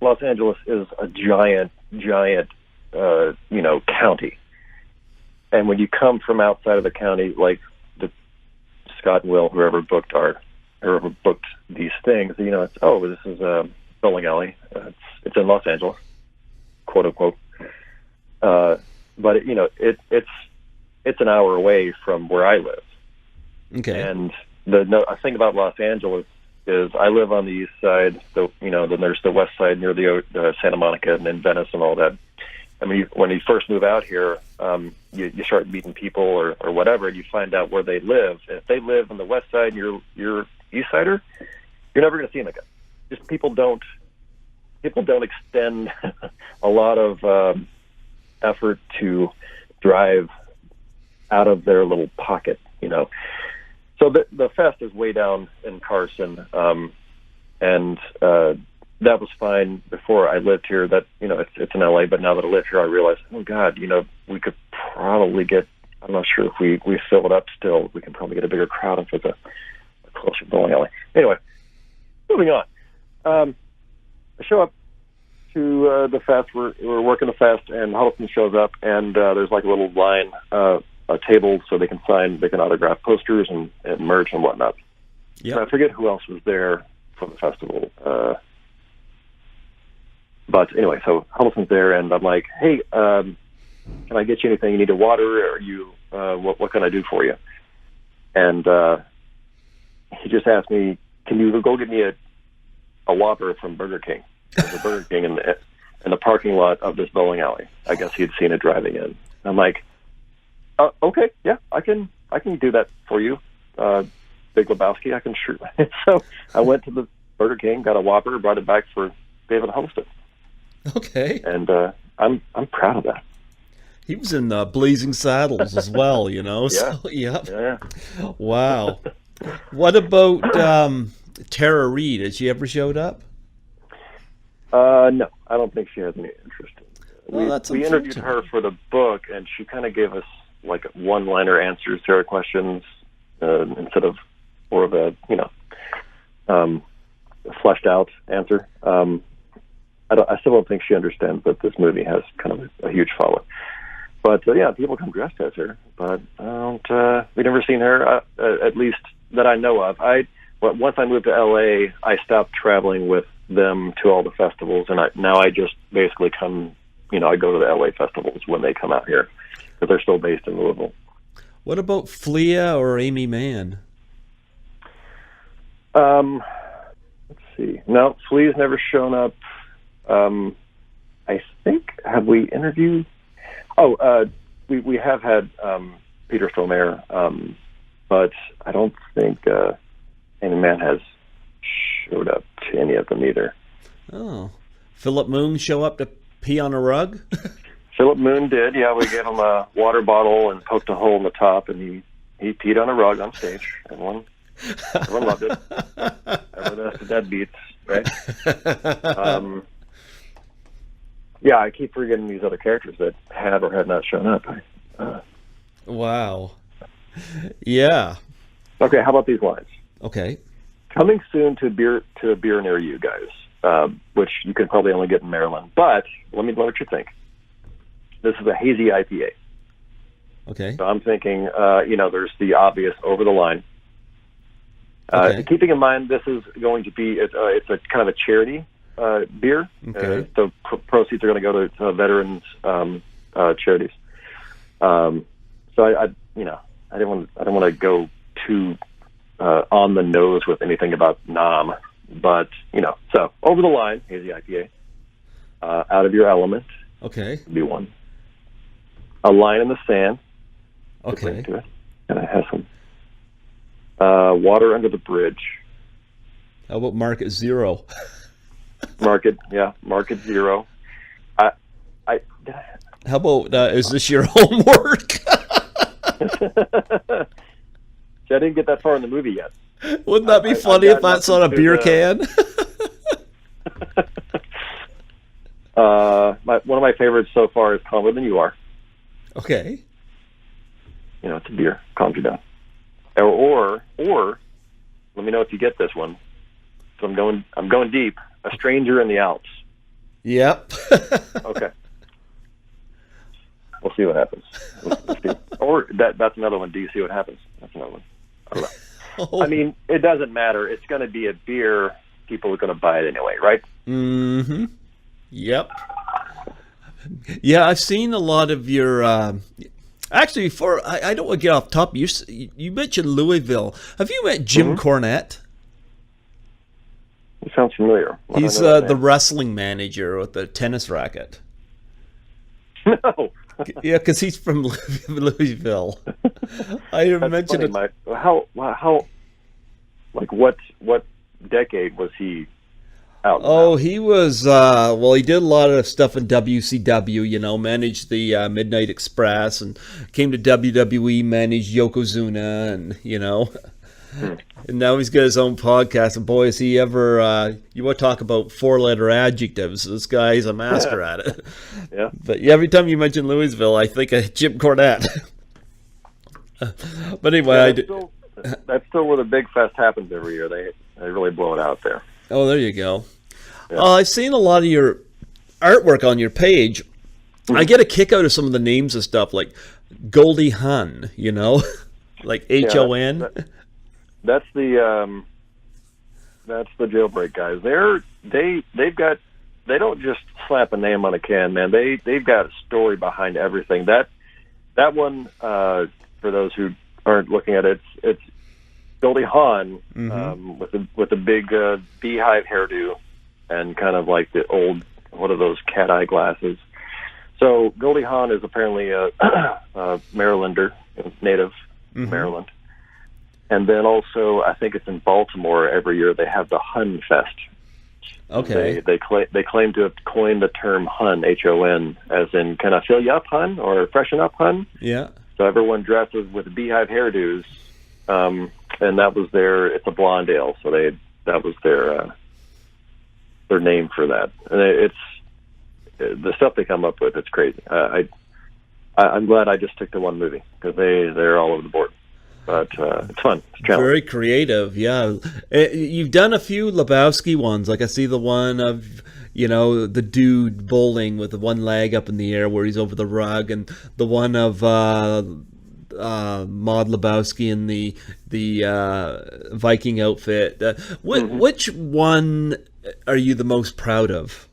Los Angeles is a giant, county. And when you come from outside of the county, like Scott and Will, whoever booked these things, this is bowling alley. It's in Los Angeles, quote unquote. But it's an hour away from where I live. Okay. And the thing about Los Angeles is I live on the east side. So then there's the west side near the Santa Monica and then Venice and all that. I mean, when you first move out here, you start meeting people or whatever, and you find out where they live. If they live on the west side and you're east sider, you're never going to see them again. Just people don't extend a lot of effort to drive out of their little pocket, So the fest is way down in Carson, and that was fine before I lived here. That it's in LA, but now that I live here, I realize, oh God, we could probably get. I'm not sure if we fill it up still. We can probably get a bigger crowd if it's a closer bowling alley. Anyway, moving on. I show up to the fest. We're working the fest, and Huddleston shows up, and there's like a little line, a table, so they can autograph posters and merch and whatnot. Yeah. I forget who else was there for the festival. But anyway, so Huddleston's there, and I'm like, hey, can I get you anything? You need a water, or what can I do for you? And he just asked me, can you go get me a Whopper from Burger King? There's a Burger King in the parking lot of this bowling alley. I guess he'd seen it driving in. I'm like, okay, yeah, I can do that for you, Big Lebowski. I can sure. So I went to the Burger King, got a Whopper, brought it back for David Homestead. Okay. And I'm proud of that. He was in Blazing Saddles as well, you know. Yeah. So, yep. Yeah. Wow. What about Tara Reid? Has she ever showed up? No, I don't think she has any interest. We interviewed her for the book, and she kind of gave us like one-liner answers to our questions instead of more of a fleshed out answer. I still don't think she understands that this movie has kind of a huge following. But yeah, people come dressed as her. But I don't. We've never seen her, at least that I know of. Once I moved to LA, I stopped traveling with them to all the festivals, and now I just basically come. I go to the LA festivals when they come out here, because they're still based in Louisville. What about Flea or Amy Mann? Let's see. No, Flea's never shown up. I think, have we interviewed? We have had Peter Stormare, but I don't think Amy Mann has showed up to any of them either. Oh, Philip Moon show up to pee on a rug? Philip Moon did, yeah. We gave him a water bottle and poked a hole in the top, and he peed on a rug on stage. Everyone loved it. Everyone else the deadbeats, right? Yeah, I keep forgetting these other characters that have or have not shown up. Wow. Yeah. Okay, how about these lines? Okay. Coming soon to a beer near you guys, which you can probably only get in Maryland. But let me know what you think. This is a hazy IPA. Okay. So I'm thinking, there's the obvious over the line. Okay. Keeping in mind, this is going to be it's a kind of a charity beer. Okay. So proceeds are going to go to veterans charities. So I didn't want to go too on the nose with anything about Nam, but so over the line, hazy IPA, out of your element. Okay. Be one. A line in the sand. Okay. To it. And I have some water under the bridge. How about Market Zero? Market Zero. How about is this your homework? See, I didn't get that far in the movie yet. Wouldn't that be funny if that's on a beer can? One of my favorites so far is Calmer Than You Are. Okay. It's a beer. Calms you down. Or let me know if you get this one. So I'm going deep. A Stranger in the Alps. Yep. Okay. We'll see what happens. We'll see. Or that's another one. Do you see what happens? That's another one. I don't know. Oh. I mean, it doesn't matter. It's going to be a beer. People are going to buy it anyway, right? Mm-hmm. Yep. Yeah, I've seen a lot of your. Actually, before I don't want to get off top. You mentioned Louisville. Have you met Jim Cornette? He sounds familiar. He's the wrestling manager with the tennis racket. No. Yeah, because he's from Louisville. I mentioned it. How? What decade was he out? Oh, he was. He did a lot of stuff in WCW. Managed the Midnight Express, and came to WWE, managed Yokozuna, and and now he's got his own podcast. And boy, is he ever! You want to talk about 4-letter adjectives? This guy's a master at it. Yeah. But yeah, every time you mention Louisville, I think of Jim Cornette. But anyway, that's still where the Big Fest happens every year. They really blow it out there. Oh, there you go. Yeah. I've seen a lot of your artwork on your page. I get a kick out of some of the names and stuff, like Goldie Hawn, like Hon. That's the Jailbreak guys. They don't just slap a name on a can, man. They've got a story behind everything. That one, for those who aren't looking at it, it's Goldie Hawn with the big beehive hairdo and kind of like the old what are those cat eye glasses? So Goldie Hawn is apparently a Marylander, native Maryland. And then also, I think it's in Baltimore every year, they have the Hun Fest. Okay. They claim to have coined the term Hun, H-O-N, as in, can I fill you up, Hun? Or freshen up, Hun? Yeah. So everyone dresses with beehive hairdos, and that was it's a blonde ale, so that was their name for that. And it's the stuff they come up with. It's crazy. I'm glad I just took the one movie because they're all over the board. But it's fun. It's challenging. Very creative, yeah. You've done a few Lebowski ones. Like I see the one of, the dude bowling with the one leg up in the air where he's over the rug, and the one of Maud Lebowski in the Viking outfit. Which one are you the most proud of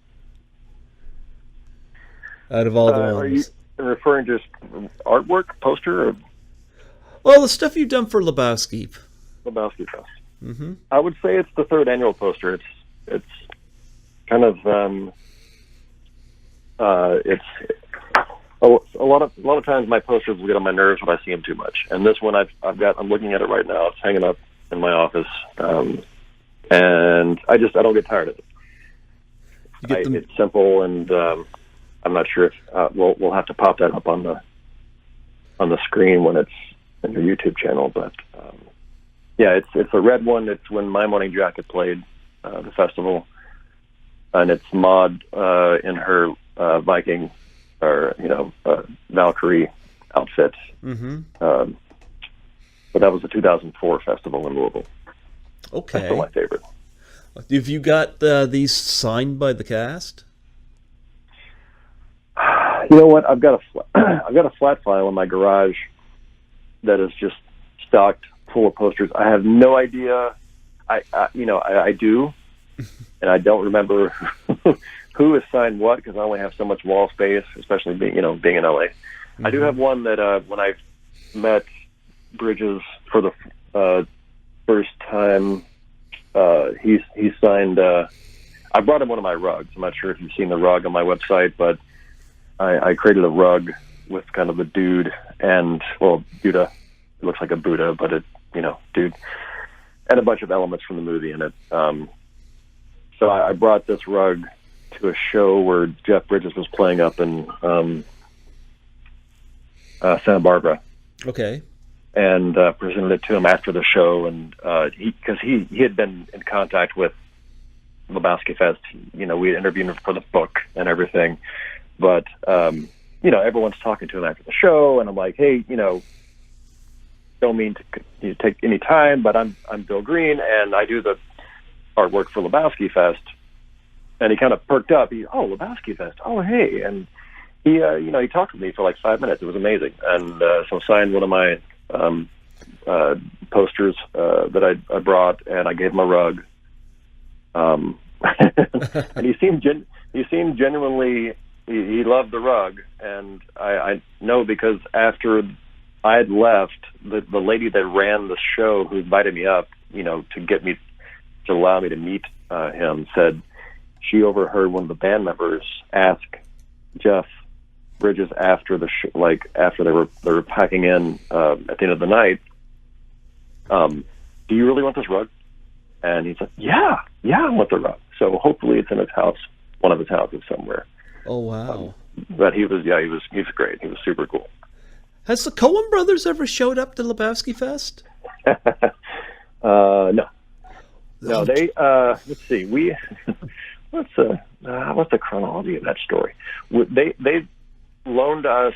out of all the ones? Are you referring to artwork, poster, or? Well, the stuff you've done for Lebowski Fest. I would say it's the third annual poster. It's kind of it's a lot of times my posters will get on my nerves when I see them too much. And this one I'm looking at it right now. It's hanging up in my office, and I don't get tired of it. It's simple, and I'm not sure if we'll have to pop that up on the screen when it's in your YouTube channel, but it's a red one. It's when My Morning Jacket played the festival, and it's Maud in her Viking or Valkyrie outfit. But that was the 2004 festival in Louisville. Okay, that's still my favorite. Have you got these signed by the cast? You know what? I've got a flat file in my garage that is just stocked full of posters. I have no idea. I do, and I don't remember who has signed what because I only have so much wall space, especially being in LA. I do have one that when I met Bridges for the first time, he signed. I brought him one of my rugs. I'm not sure if you've seen the rug on my website, but I created a rug with kind of a dude and, Buddha. It looks like a Buddha, but dude. And a bunch of elements from the movie in it. So I brought this rug to a show where Jeff Bridges was playing up in Santa Barbara. Okay. And presented it to him after the show, and because he had been in contact with Lebowski Fest. We had interviewed him for the book and everything. But, everyone's talking to him after the show, and I'm like, hey, don't mean to take any time, but I'm Bill Green, and I do the artwork for Lebowski Fest. And he kind of perked up. Lebowski Fest. Oh, hey. And he talked with me for like 5 minutes. It was amazing. And so signed one of my posters that I brought, and I gave him a rug. And he seemed genuinely... He loved the rug, and I know because after I had left, the lady that ran the show who invited me up, to allow me to meet him, said she overheard one of the band members ask Jeff Bridges after the after they were packing in at the end of the night, do you really want this rug? And he said, yeah, I want the rug. So hopefully it's in his house, one of his houses somewhere. Oh, wow. But he was great. He was super cool. Has the Coen brothers ever showed up to Lebowski Fest? No. No, they, let's see, what's the chronology of that story? They loaned us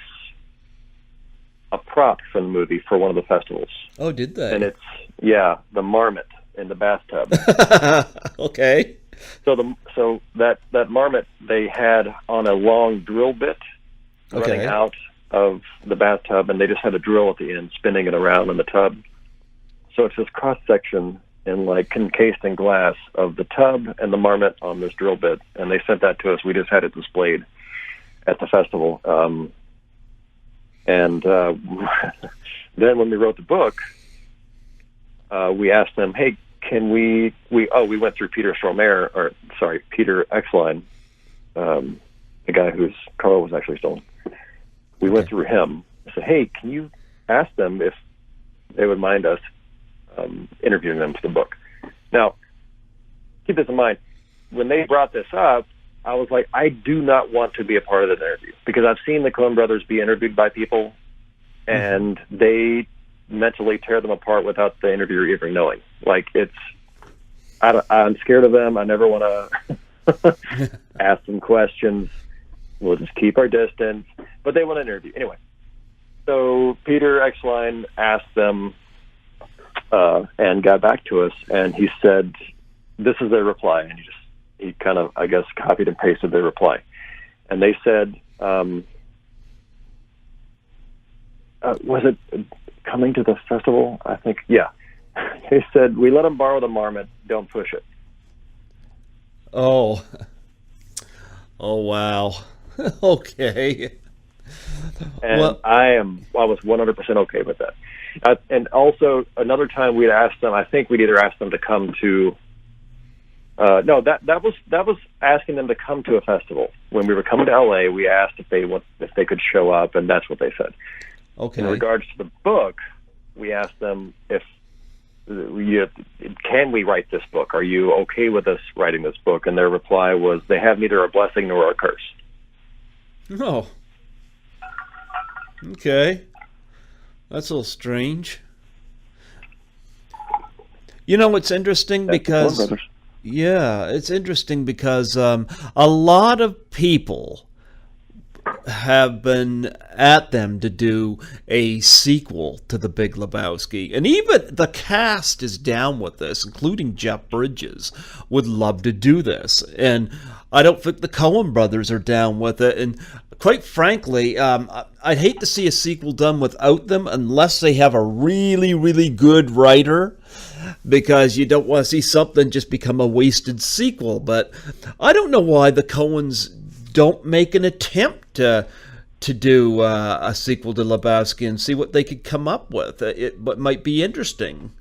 a prop from the movie for one of the festivals. Oh, did they? And it's, the marmot in the bathtub. Okay. So that marmot they had on a long drill bit running out of the bathtub, and they just had a drill at the end spinning it around in the tub. So it's this cross section encased in glass of the tub and the marmot on this drill bit, and they sent that to us. We just had it displayed at the festival. And then when we wrote the book, we asked them, hey, can we went through Peter Exline, the guy whose car was actually stolen. We went through him. I said, hey, can you ask them if they would mind us interviewing them for the book? Now, keep this in mind. When they brought this up, I was like, I do not want to be a part of this interview, because I've seen the Coen brothers be interviewed by people, and they mentally tear them apart without the interviewer even knowing. Like, I'm scared of them. I never want to ask them questions. We'll just keep our distance. But they want to interview. Anyway, so Peter Exline asked them and got back to us, and he said, this is their reply. And he kind of, I guess, copied and pasted their reply. And they said, was it coming to the festival? I think, yeah. They said, we let them borrow the marmot, don't push it. Oh. Oh, wow. Okay. And I was 100% okay with that. And also, another time we'd asked them, I think we'd either asked them to come to, no, that was asking them to come to a festival. When we were coming to LA, we asked if they could show up, and that's what they said. Okay. In regards to the book, we asked them can we write this book? Are you okay with us writing this book? And their reply was, they have neither a blessing nor a curse. Oh. Okay. That's a little strange. You know, it's interesting because... Yeah, it's interesting because a lot of people have been at them to do a sequel to The Big Lebowski. And even the cast is down with this, including Jeff Bridges, would love to do this. And I don't think the Coen brothers are down with it. And quite frankly, I'd hate to see a sequel done without them unless they have a really, really good writer, because you don't want to see something just become a wasted sequel. But I don't know why the Coens don't make an attempt to do a sequel to Lebowski and see what they could come up with. What might be interesting.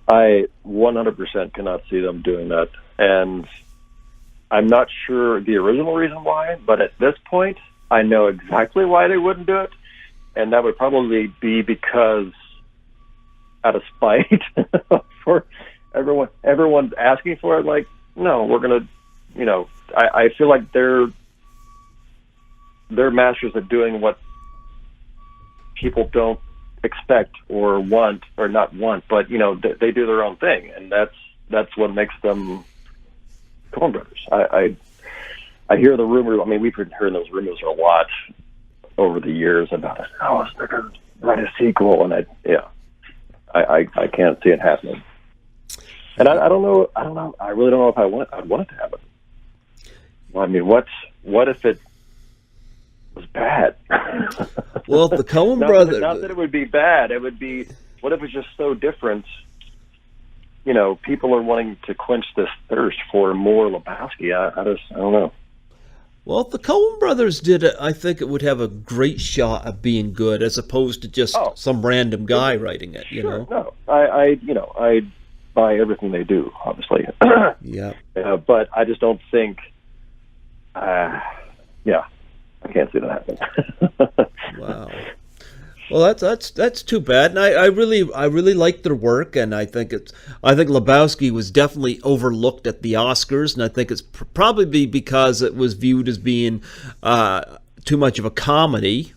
I 100% cannot see them doing that. And I'm not sure the original reason why, but at this point, I know exactly why they wouldn't do it. And that would probably be because, out of spite, for everyone's asking for it. Like, no, we're going to, I feel like they're masters at doing what people don't expect or want, or not want, but they do their own thing, and that's what makes them Coen brothers. I hear the rumors. I mean, we've been hearing those rumors a lot over the years about it. Oh, they're going to write a sequel, and I can't see it happening. And I don't know. I really don't know if I'd want it to happen. Well, I mean, what if it was bad? Well, the Coen brothers... Not that it would be bad. It would be, what if it's just so different? People are wanting to quench this thirst for more Lebowski. I don't know. Well, if the Coen brothers did it, I think it would have a great shot of being good, as opposed to just some random guy writing it. Sure, no, I buy everything they do, obviously. Yeah. But I just don't think. I can't see that happening. Wow. Well, that's too bad. And I really like their work, and I think Lebowski was definitely overlooked at the Oscars, and I think it's probably because it was viewed as being too much of a comedy.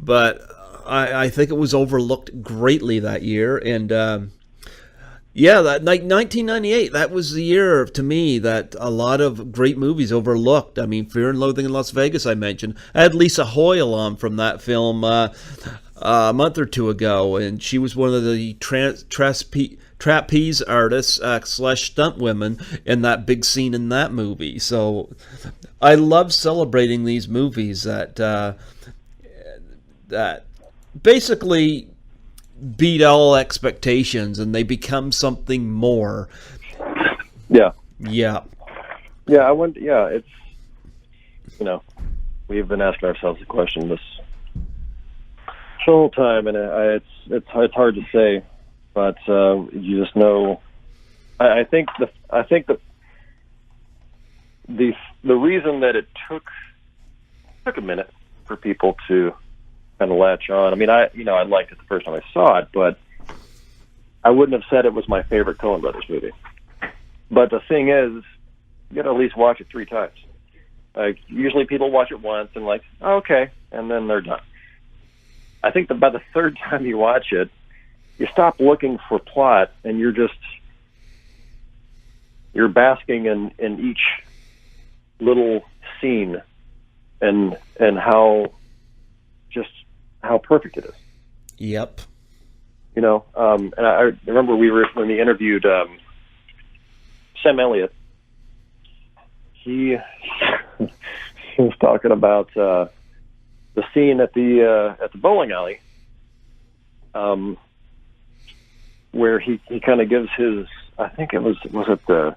But I think it was overlooked greatly that year, and. Yeah, that, like 1998, that was the year, to me, that a lot of great movies overlooked. I mean, Fear and Loathing in Las Vegas, I mentioned. I had Lisa Hoyle on from that film a month or two ago, and she was one of the trapeze artists / stunt women in that big scene in that movie. So I love celebrating these movies that basically beat all expectations, and they become something more. Yeah. I wonder. Yeah, it's we've been asking ourselves the question this whole time, and it's hard to say, but you just know. I think the the reason that it took a minute for people to kind of latch on. I mean, I liked it the first time I saw it, but I wouldn't have said it was my favorite Coen Brothers movie. But the thing is, you got to at least watch it 3 times. Like, usually people watch it once and like, oh, okay, and then they're done. I think that by the 3rd time you watch it, you stop looking for plot and you're basking in each little scene and how perfect it is. Yep. And I remember when we interviewed Sam Elliott. He was talking about the scene at the bowling alley, where he kind of gives his, I think it was it the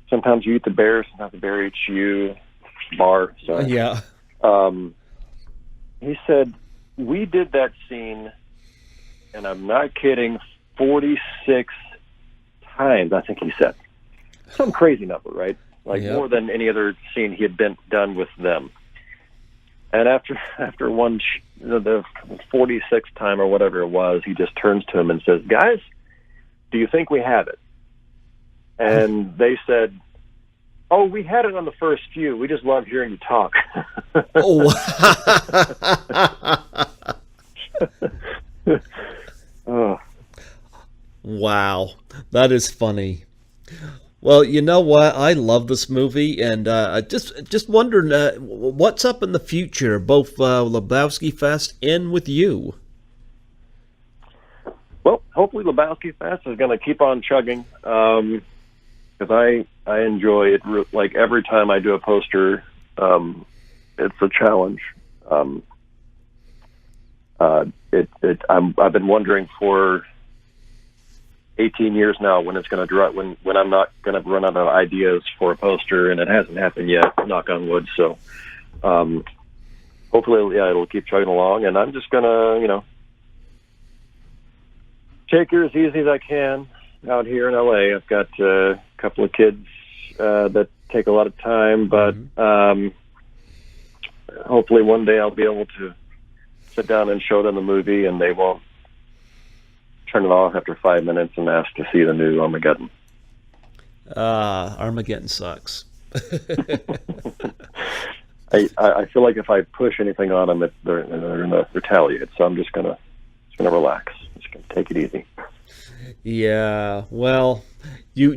sometimes you eat the bear, sometimes the bear eats you bar. So yeah. He said we did that scene, and I'm not kidding, 46 times. I think he said some crazy number, right? Like more than any other scene he had been done with them. And after the 46th time or whatever it was, he just turns to him and says, "Guys, do you think we have it?" And they said, "Oh, we had it on the first few. We just love hearing you talk." Oh. Oh. Wow, that is funny. Well, you know what? I love this movie, and just wondering what's up in the future, both Lebowski Fest and with you. Well, hopefully Lebowski Fest is going to keep on chugging, because I enjoy it. Like, every time I do a poster, it's a challenge. I've been wondering for 18 years now when it's going to drop, when I'm not going to run out of ideas for a poster, and it hasn't happened yet, knock on wood. So hopefully it'll keep chugging along, and I'm just going to take it as easy as I can out here in LA. I've got a couple of kids that take a lot of time, but hopefully one day I'll be able to sit down and show them the movie, and they won't turn it off after 5 minutes and ask to see the new Armageddon. Armageddon sucks. I feel like if I push anything on them, they're going to retaliate. So I'm just gonna relax. Just gonna take it easy. Yeah. Well, you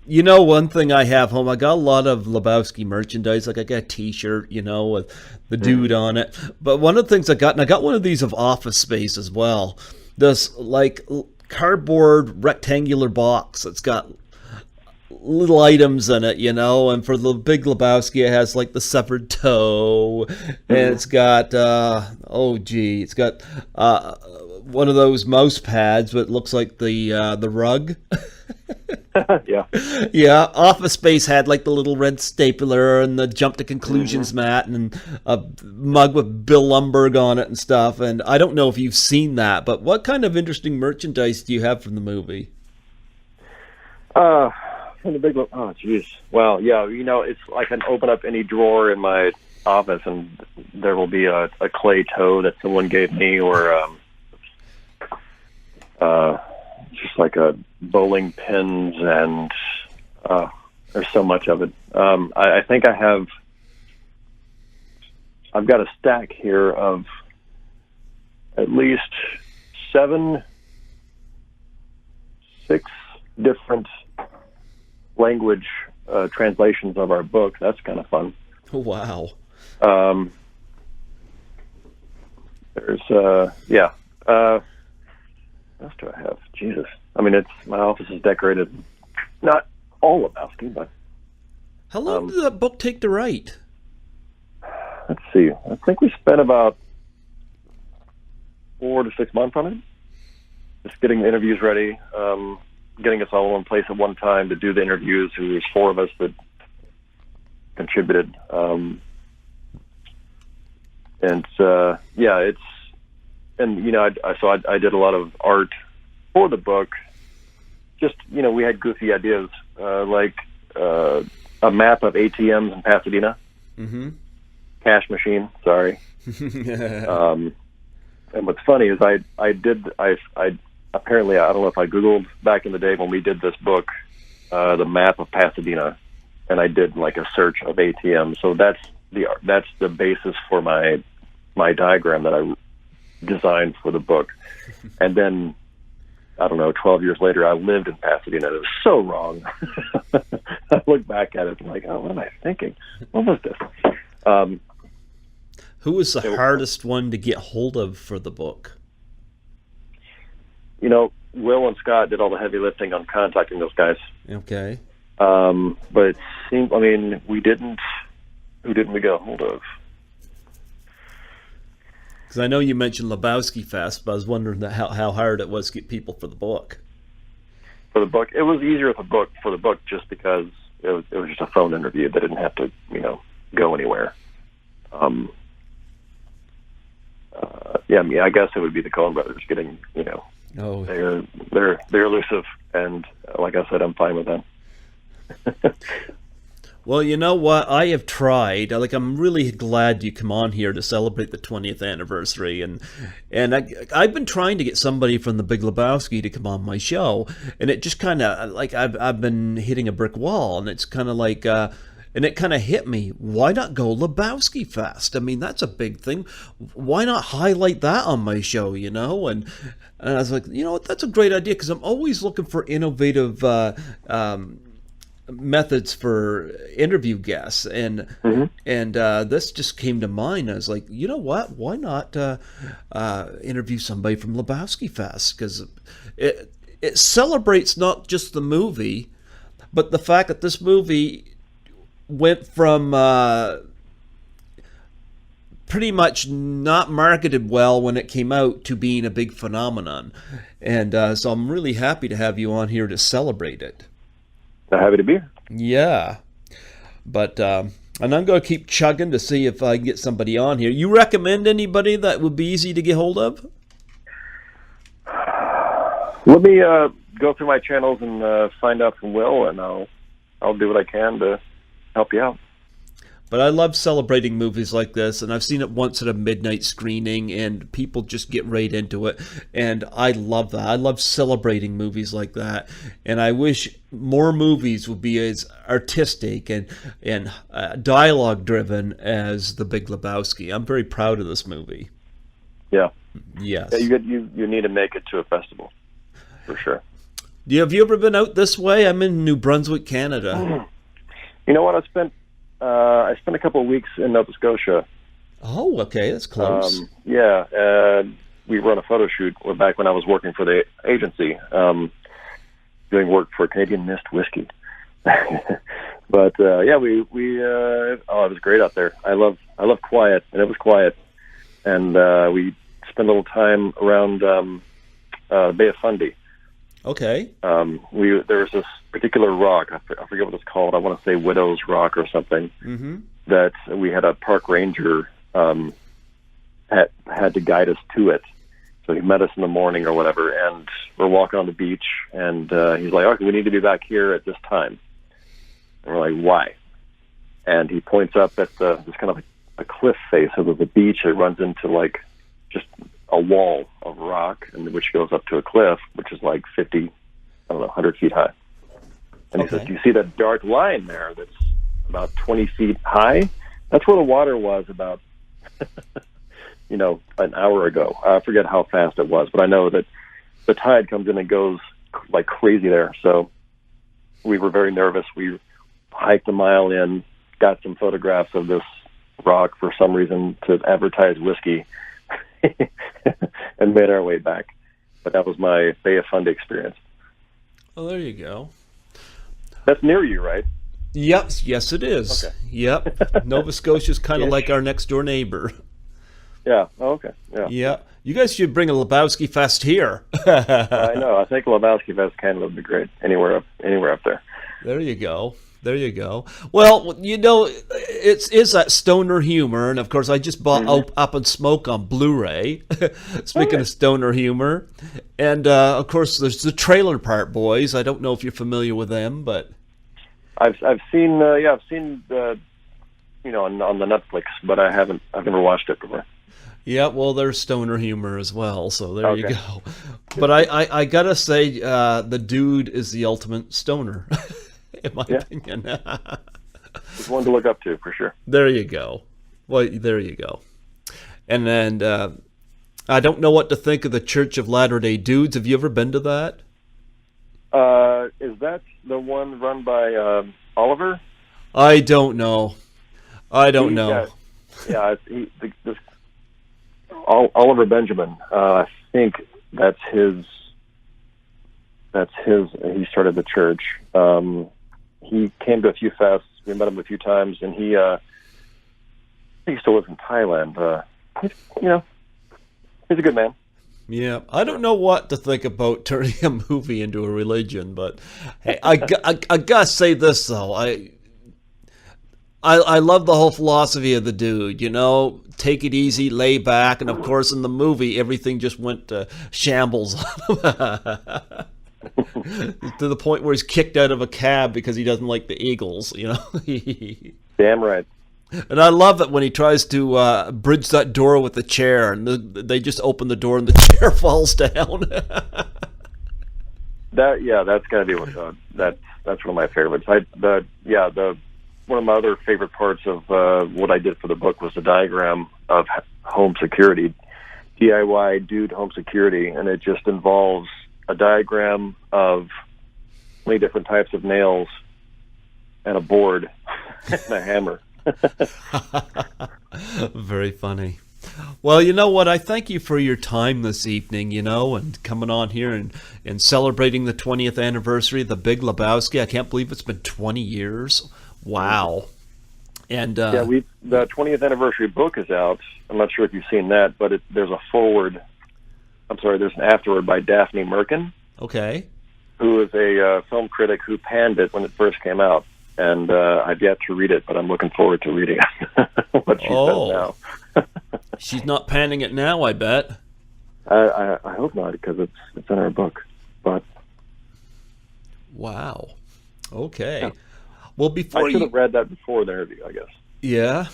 know, one thing I have home, I got a lot of Lebowski merchandise. Like, I got a T-shirt, with the dude on it. But one of the things I got, and I got one of these of Office Space as well. This like cardboard rectangular box that's got little items in it, and for the Big Lebowski, it has like the severed toe, and it's got it's got one of those mouse pads, but it looks like the rug. Yeah. Office Space had like the little red stapler and the jump to conclusions mat and a mug with Bill Lumberg on it and stuff. And I don't know if you've seen that, but what kind of interesting merchandise do you have from the movie? From the Big oh geez. Well, yeah, it's like I can open up any drawer in my office and there will be a clay toe that someone gave me, or just like a bowling pins, and there's so much of it. I think I've got a stack here of at least 6 different language translations of our book. That's kind of fun. Oh, wow. There's what else do I have? Jesus. I mean, my office is decorated. Not all Lebowski, but. How long did that book take to write? Let's see. I think we spent about 4 to 6 months on it. Just getting the interviews ready, getting us all in place at one time to do the interviews. There was 4 of us that contributed. I did a lot of art for the book. Just, we had goofy ideas. Like, a map of ATMs in Pasadena. Mm-hmm. Cash machine, sorry. And what's funny is I apparently, I don't know if I Googled back in the day when we did this book, the map of Pasadena, and I did like a search of ATM. So that's the basis for my diagram that I designed for the book. And then, I don't know, 12 years later, I lived in Pasadena. It was so wrong. I look back at it and I'm like, oh, what am I thinking? What was this? Who was the hardest one to get hold of for the book? You know, Will and Scott did all the heavy lifting on contacting those guys. Okay. But it seemed, I mean, who didn't we get a hold of? Because I know you mentioned Lebowski Fest, but I was wondering how hard it was to get people for the book. For the book, it was easier for the book just because it was just a phone interview. They didn't have to, go anywhere. Yeah, I mean, I guess it would be the Coen brothers getting, Oh. they're elusive, and like I said, I'm fine with them. Well, you know what? I have tried. I'm really glad you come on here to celebrate the 20th anniversary, and I've been trying to get somebody from the Big Lebowski to come on my show, and it just kind of I've been hitting a brick wall, and it's kind of and it kind of hit me. Why not go Lebowski Fest? I mean, that's a big thing. Why not highlight that on my show? And I was like, that's a great idea, because I'm always looking for innovative methods for interview guests, and this just came to mind. I was like, you know what? Why not interview somebody from Lebowski Fest? Because it celebrates not just the movie, but the fact that this movie went from pretty much not marketed well when it came out to being a big phenomenon. And so I'm really happy to have you on here to celebrate it. Happy to be here. Yeah. But, and I'm going to keep chugging to see if I can get somebody on here. You recommend anybody that would be easy to get hold of? Let me go through my channels and find out from Will, and I'll do what I can to help you out. But I love celebrating movies like this, and I've seen it once at a midnight screening, and people just get right into it, and I love that. I love celebrating movies like that, and I wish more movies would be as artistic and dialogue-driven as The Big Lebowski. I'm very proud of this movie. Yeah. Yes. Yeah, you need to make it to a festival, for sure. Have you ever been out this way? I'm in New Brunswick, Canada. You know what? I spent a couple of weeks in Nova Scotia. Oh, okay, that's close. We were on a photo shoot back when I was working for the agency, doing work for Canadian Mist Whiskey. But it was great out there. I love quiet, and it was quiet. And we spent a little time around Bay of Fundy. Okay. There was this particular rock. I forget what it's called. I want to say Widow's Rock or something. Mm-hmm. That we had a park ranger had to guide us to it. So he met us in the morning or whatever, and we're walking on the beach, and he's like, "Okay, we need to be back here at this time." And we're like, "Why?" And he points up at this kind of a cliff face of the beach. It runs into like just a wall of rock, and which goes up to a cliff, which is like 100 feet high. And he says, "Do you see that dark line there that's about 20 feet high? That's where the water was about, an hour ago." I forget how fast it was, but I know that the tide comes in and goes like crazy there. So we were very nervous. We hiked a mile in, got some photographs of this rock for some reason to advertise whiskey, and made our way back. But that was my Bay of Fundy experience. Oh, there you go. That's near you, right? Yep. Yes, it is. Okay. Yep. Nova Scotia's kind of like our next door neighbor. Yeah. Oh, okay. Yeah. Yeah. You guys should bring a Lebowski Fest here. I know. I think Lebowski Fest Canada would be great. Anywhere up there. There you go. There you go. Well, it's that stoner humor, and of course, I just bought Up and Smoke on Blu-ray. Speaking of stoner humor, and of course, there's the Trailer Park Boys. I don't know if you're familiar with them, but I've seen I've seen the on the Netflix, but I've never watched it before. Yeah, well, there's stoner humor as well, so there you Okay. go. But I gotta say, the dude is the ultimate stoner, in my Yeah. opinion. It's one to look up to for sure. There you go. Well, there you go. And then I don't know what to think of the Church of Latter-day Dudes. Have you ever been to that? Is that the one run by Oliver? I don't know. I don't know. This Oliver Benjamin. I think that's his. He started the church. He came to a few fests. We met him a few times, and he still lives in Thailand. He's a good man. Yeah, I don't know what to think about turning a movie into a religion, but hey, I gotta say this though. I love the whole philosophy of the dude, take it easy, lay back, and of course in the movie everything just went to shambles to the point where he's kicked out of a cab because he doesn't like the Eagles, Damn right. And I love it when he tries to bridge that door with the chair, and they just open the door and the chair falls down. That's gotta be one. That's one of my favorites. One of my other favorite parts of what I did for the book was the diagram of home security, DIY dude home security, and it just involves a diagram of many different types of nails and a board and a hammer. Very funny. Well, you know what? I thank you for your time this evening, and coming on here and celebrating the 20th anniversary of the Big Lebowski. I can't believe it's been 20 years. Wow. And the 20th anniversary book is out. I'm not sure if you've seen that, but there's an afterword by Daphne Merkin. Okay. Who is a film critic who panned it when it first came out. And I've yet to read it, but I'm looking forward to reading what she says now. She's not panning it now, I bet. I hope not, because it's in her book. But wow. Okay. Yeah. Well, before I should have read that before the interview, I guess. Yeah.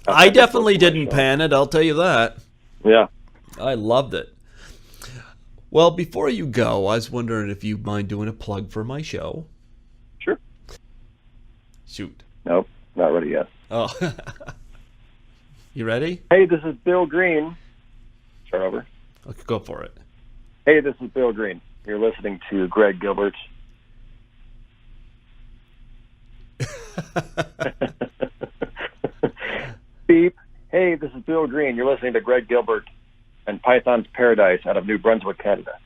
I definitely didn't pan it, I'll tell you that. Yeah. I loved it. Well, before you go, I was wondering if you mind doing a plug for my show. Sure. Shoot. Nope, not ready yet. Oh. You ready? Hey, this is Bill Green. Start over. Okay, go for it. Hey, this is Bill Green. You're listening to Greg Gilbert. Beep. Hey, this is Bill Green. You're listening to Greg Gilbert and Python's Paradise out of New Brunswick, Canada.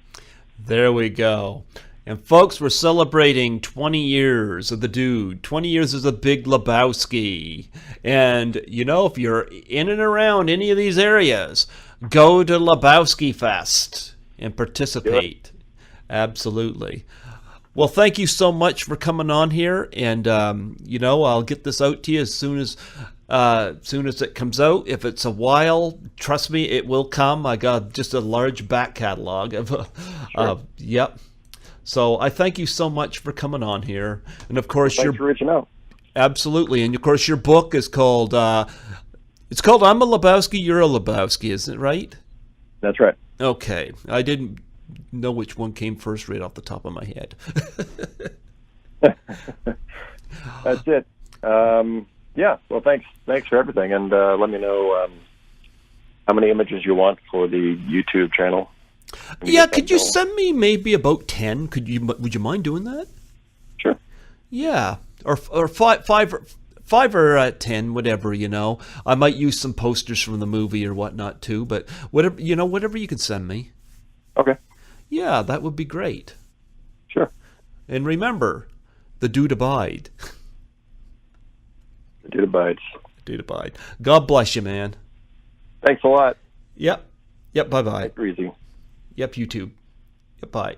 There we go. And folks, we're celebrating 20 years of the dude, 20 years as a Big Lebowski. And, if you're in and around any of these areas, go to Lebowski Fest and participate. Absolutely. Well, thank you so much for coming on here. And, I'll get this out to you as soon as it comes out. If it's a while, trust me, it will come. I got just a large back catalog of, yep. So I thank you so much for coming on here. And of course, thanks for reaching out. Absolutely. And of course, your book is called, I'm a Lebowski, You're a Lebowski, isn't it right? That's right. Okay. I didn't know which one came first right off the top of my head. That's it. Yeah. Well, thanks for everything. And let me know how many images you want for the YouTube channel. Yeah, could you send me maybe about 10? Would you mind doing that? Sure. Yeah, or five or 10, whatever. I might use some posters from the movie or whatnot too. But whatever you can send me. Okay. Yeah, that would be great. Sure. And remember, the dude abide. The dude abides. Dude abide. God bless you, man. Thanks a lot. Yep. Bye bye. Easy. Yep, you too. Yep, bye.